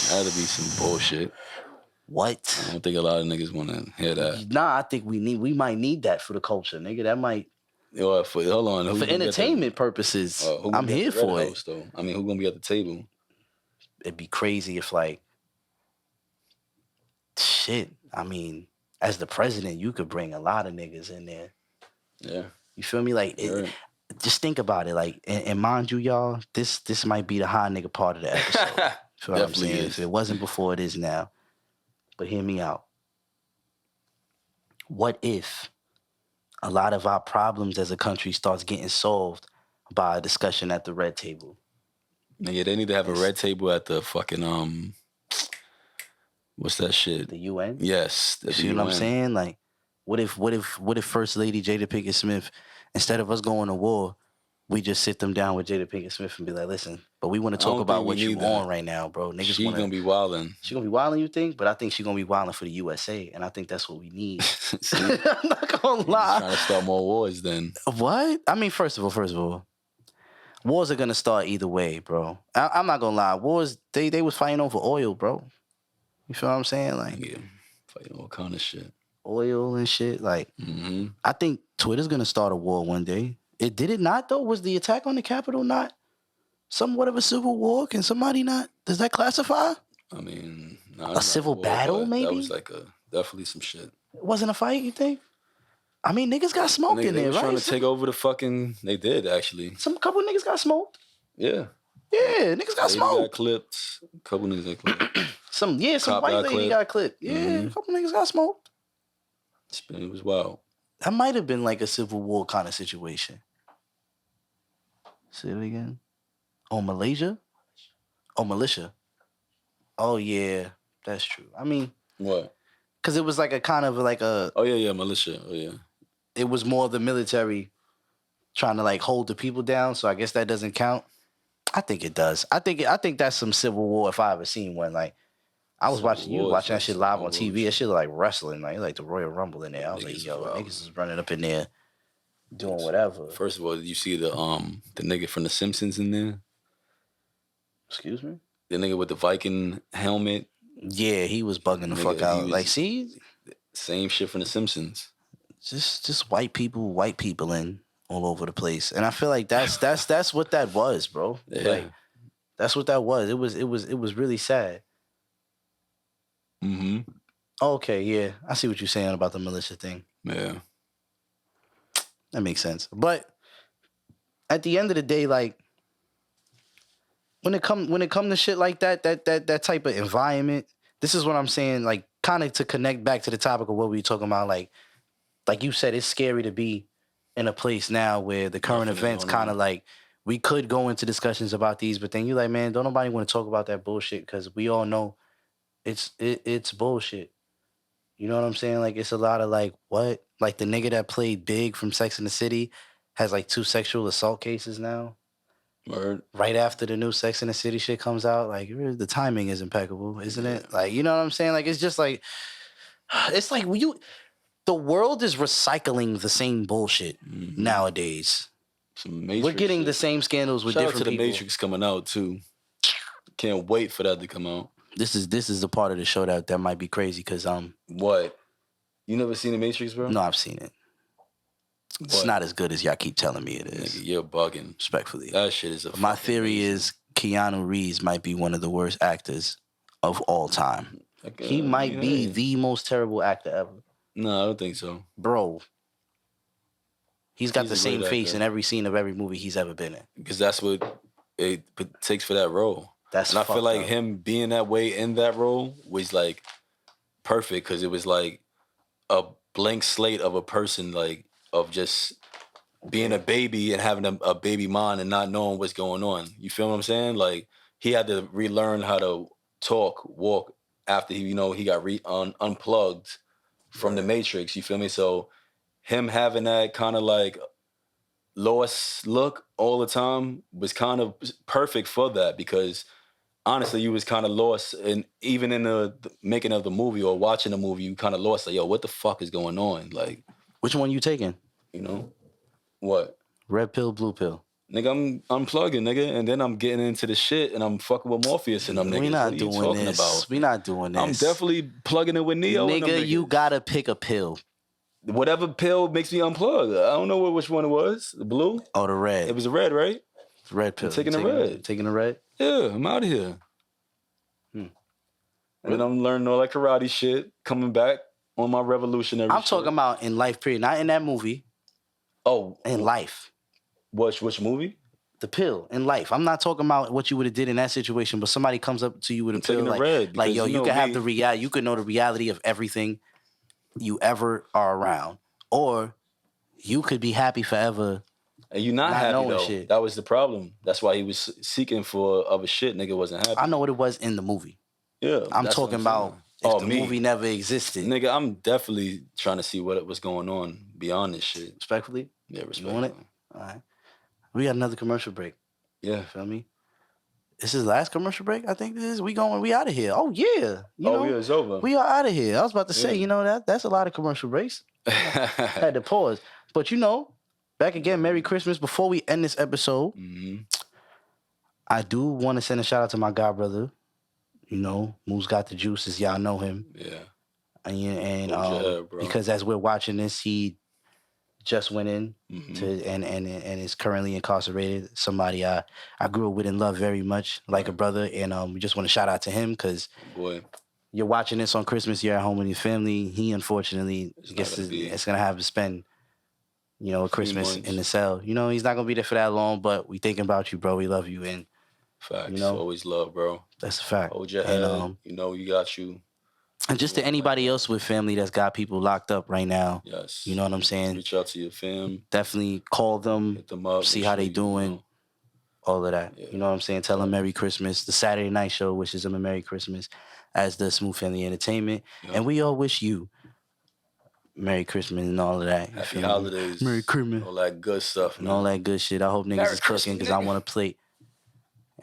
That'd be some bullshit. What? I don't think a lot of niggas want to hear that. Nah, I think we might need that for the culture, nigga. That might. Hold on. For entertainment purposes, I'm here for it. Though? I mean, who's gonna be at the table? It'd be crazy if, like, shit. I mean, as the president, you could bring a lot of niggas in there. Yeah. You feel me? Like, just think about it. Like, and mind you, y'all, this might be the high nigga part of the episode. You feel what I'm saying? Is. If it wasn't before, it is now. But hear me out. What if a lot of our problems as a country starts getting solved by a discussion at the red table? Nigga, they need to have a red table at the fucking what's that shit? The UN? Yes. You see what I'm saying? Like, what if First Lady Jada Pinkett Smith, instead of us going to war, we just sit them down with Jada Pinkett Smith and be like, listen, but we want to talk about what you on right now, bro. Niggas She's gonna be wilding. She gonna be wilding, you think? But I think she's gonna be wilding for the USA, and I think that's what we need. I'm not gonna lie. Trying to start more wars then. What? I mean, first of all, wars are gonna start either way, bro. I'm not gonna lie. Wars, they was fighting over oil, bro. You feel what I'm saying? Like, yeah, fighting all kind of shit. oil and shit. Like, I think Twitter's gonna start a war one day. Did it not though? Was the attack on the Capitol not somewhat of a civil war? Can somebody not? Does that classify? I mean, A civil battle, maybe? That was like definitely some shit. It wasn't a fight, you think? I mean, niggas got smoked in there, right? They were trying to take over the fucking... They did, actually. Couple niggas got smoked. Yeah. Yeah, niggas got smoked. Got clipped. A couple niggas got clipped. Some white lady got clipped. Yeah, a couple niggas got smoked. It was wild. That might have been like a civil war kind of situation. Say it again. Oh, Malaysia? Oh, militia. Oh, yeah. That's true. I mean... What? Because it was like a kind of like a... Oh, yeah, militia. Oh, yeah. It was more of the military trying to like hold the people down, so I guess that doesn't count. I think it does. I think that's some civil war if I ever seen one. Like, I was watching that shit live on TV. That shit like wrestling, like the Royal Rumble in there. I was like, yo, niggas is running up in there doing whatever. First of all, did you see the nigga from The Simpsons in there? Excuse me? The nigga with the Viking helmet. Yeah, he was bugging the fuck out. Like, see? Same shit from The Simpsons. Just white people in all over the place. And I feel like that's what that was, bro. Yeah. Like, that's what that was. It was really sad. Mm-hmm. Okay, yeah. I see what you're saying about the militia thing. Yeah. That makes sense. But at the end of the day, like, when it come to shit like that type of environment, this is what I'm saying, like, kind of to connect back to the topic of what we were talking about, like you said, it's scary to be in a place now where the current events kind of like, we could go into discussions about these, but then you're like, man, don't nobody want to talk about that bullshit because we all know it's bullshit. You know what I'm saying? Like, it's a lot of like, what? Like the nigga that played Big from Sex and the City has like 2 sexual assault cases now. Word. Right after the new Sex and the City shit comes out. Like, the timing is impeccable, isn't it? Like, you know what I'm saying? Like, it's just like, it's like the world is recycling the same bullshit nowadays. We're getting the same scandals with different people. Shout out to the Matrix coming out too. Can't wait for that to come out. This is the part of the show that might be crazy because What? You never seen the Matrix, bro? No, I've seen it. It's not as good as y'all keep telling me it is. Nigga, you're bugging. Respectfully. That shit is My theory is Keanu Reeves might be one of the worst actors of all time. He might be the most terrible actor ever. No, I don't think so. Bro. He's got the same face in every scene of every movie he's ever been in. Because that's what it takes for that role. And I feel like him being that way in that role was like perfect because it was like a blank slate of a person, like of just being a baby and having a baby mind and not knowing what's going on. You feel what I'm saying? Like he had to relearn how to talk, walk after he got unplugged from the Matrix. You feel me? So him having that kind of like lost look all the time was kind of perfect for that because honestly, you was kind of lost, and even in the making of the movie or watching the movie, you kind of lost. Like, yo, what the fuck is going on? Like, which one you taking? You know, what? Red pill, blue pill. Nigga, I'm unplugging, nigga, and then I'm getting into the shit, and I'm fucking with Morpheus and them niggas. We not what are you doing talking this. about? We not doing this. I'm definitely plugging it with Neo. Nigga, you gotta pick a pill. Whatever pill makes me unplug. I don't know which one it was. The blue? Oh, the red. It was a red, right? It's red pill. I'm taking the red. Taking the red? Yeah, I'm out of here. And then I'm learning all that karate shit, coming back on my revolutionary I'm shit. talking about in life, period. Not in that movie. Oh. In life. Which movie? The pill, in life. I'm not talking about what you would have did in that situation, but somebody comes up to you with a pill. Taking the red. Like, yo, you can have the reality. You can know the reality of everything you ever are around. Or you could be happy forever. And you not happy, though. Shit. That was the problem. That's why he was seeking for other shit. Nigga wasn't happy. I know what it was in the movie. Yeah. I'm talking about if the movie never existed. Nigga, I'm definitely trying to see what was going on beyond this shit. Respectfully? Yeah, respectfully. You want it? All right. We got another commercial break. Yeah. Feel me? This is the last commercial break? I think this is. We out of here. Oh, yeah. Yeah, it's over. We are out of here. I was about to say, that's a lot of commercial breaks. Had to pause. But back again, Merry Christmas. Before we end this episode, I do want to send a shout out to my god brother. Moose got the juices. Y'all know him. Yeah. And Hold your head, bro. because as we're watching this, he just went in Mhm. and is currently incarcerated. Somebody I grew up with and love very much, like a brother, and we just want to shout out to him because Boy, you're watching this on Christmas. You're at home with your family. He unfortunately it's gonna have to spend, you know, Christmas months. in the cell. You know, he's not gonna be there for that long, but we thinking about you, bro. We love you, and facts. you know, Always love, bro. that's a fact. Hold your head. And You know, you got you. and just to anybody else with family that's got people locked up right now, Yes. you know what I'm saying? Reach out to your fam. Definitely call them, Hit them up. see make how sure they you doing, know. all of that. Yeah. You know what I'm saying? Tell them Merry Christmas. The Saturday night show wishes them a Merry Christmas, as does Smooth Family Entertainment. Yeah. And we all wish you Merry Christmas and all of that. You Happy feel me? holidays. Merry Christmas. All that good stuff, And man. all that good shit. I hope niggas Merry is cooking Christmas, because I nigga. want to plate.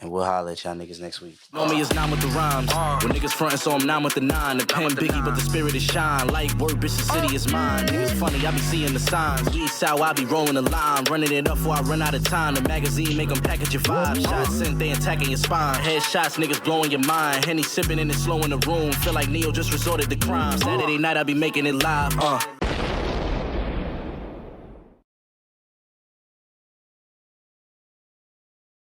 And we'll holler at y'all niggas next week. Know me as 9 with the rhymes. When niggas frontin', so I'm 9 with the 9. The pen biggie, but the spirit is shine. Like word, bitch, the city is mine. Niggas funny, I be seeing the signs. We sour, I be rolling the line. Running it up before I run out of time. The magazine make them package your vibe. Shots sent, they attacking your spine. Headshots, niggas blowing your mind. Henny sipping and it's slow in the room. Feel like Neo just resorted to crime. Saturday night, I be making it live.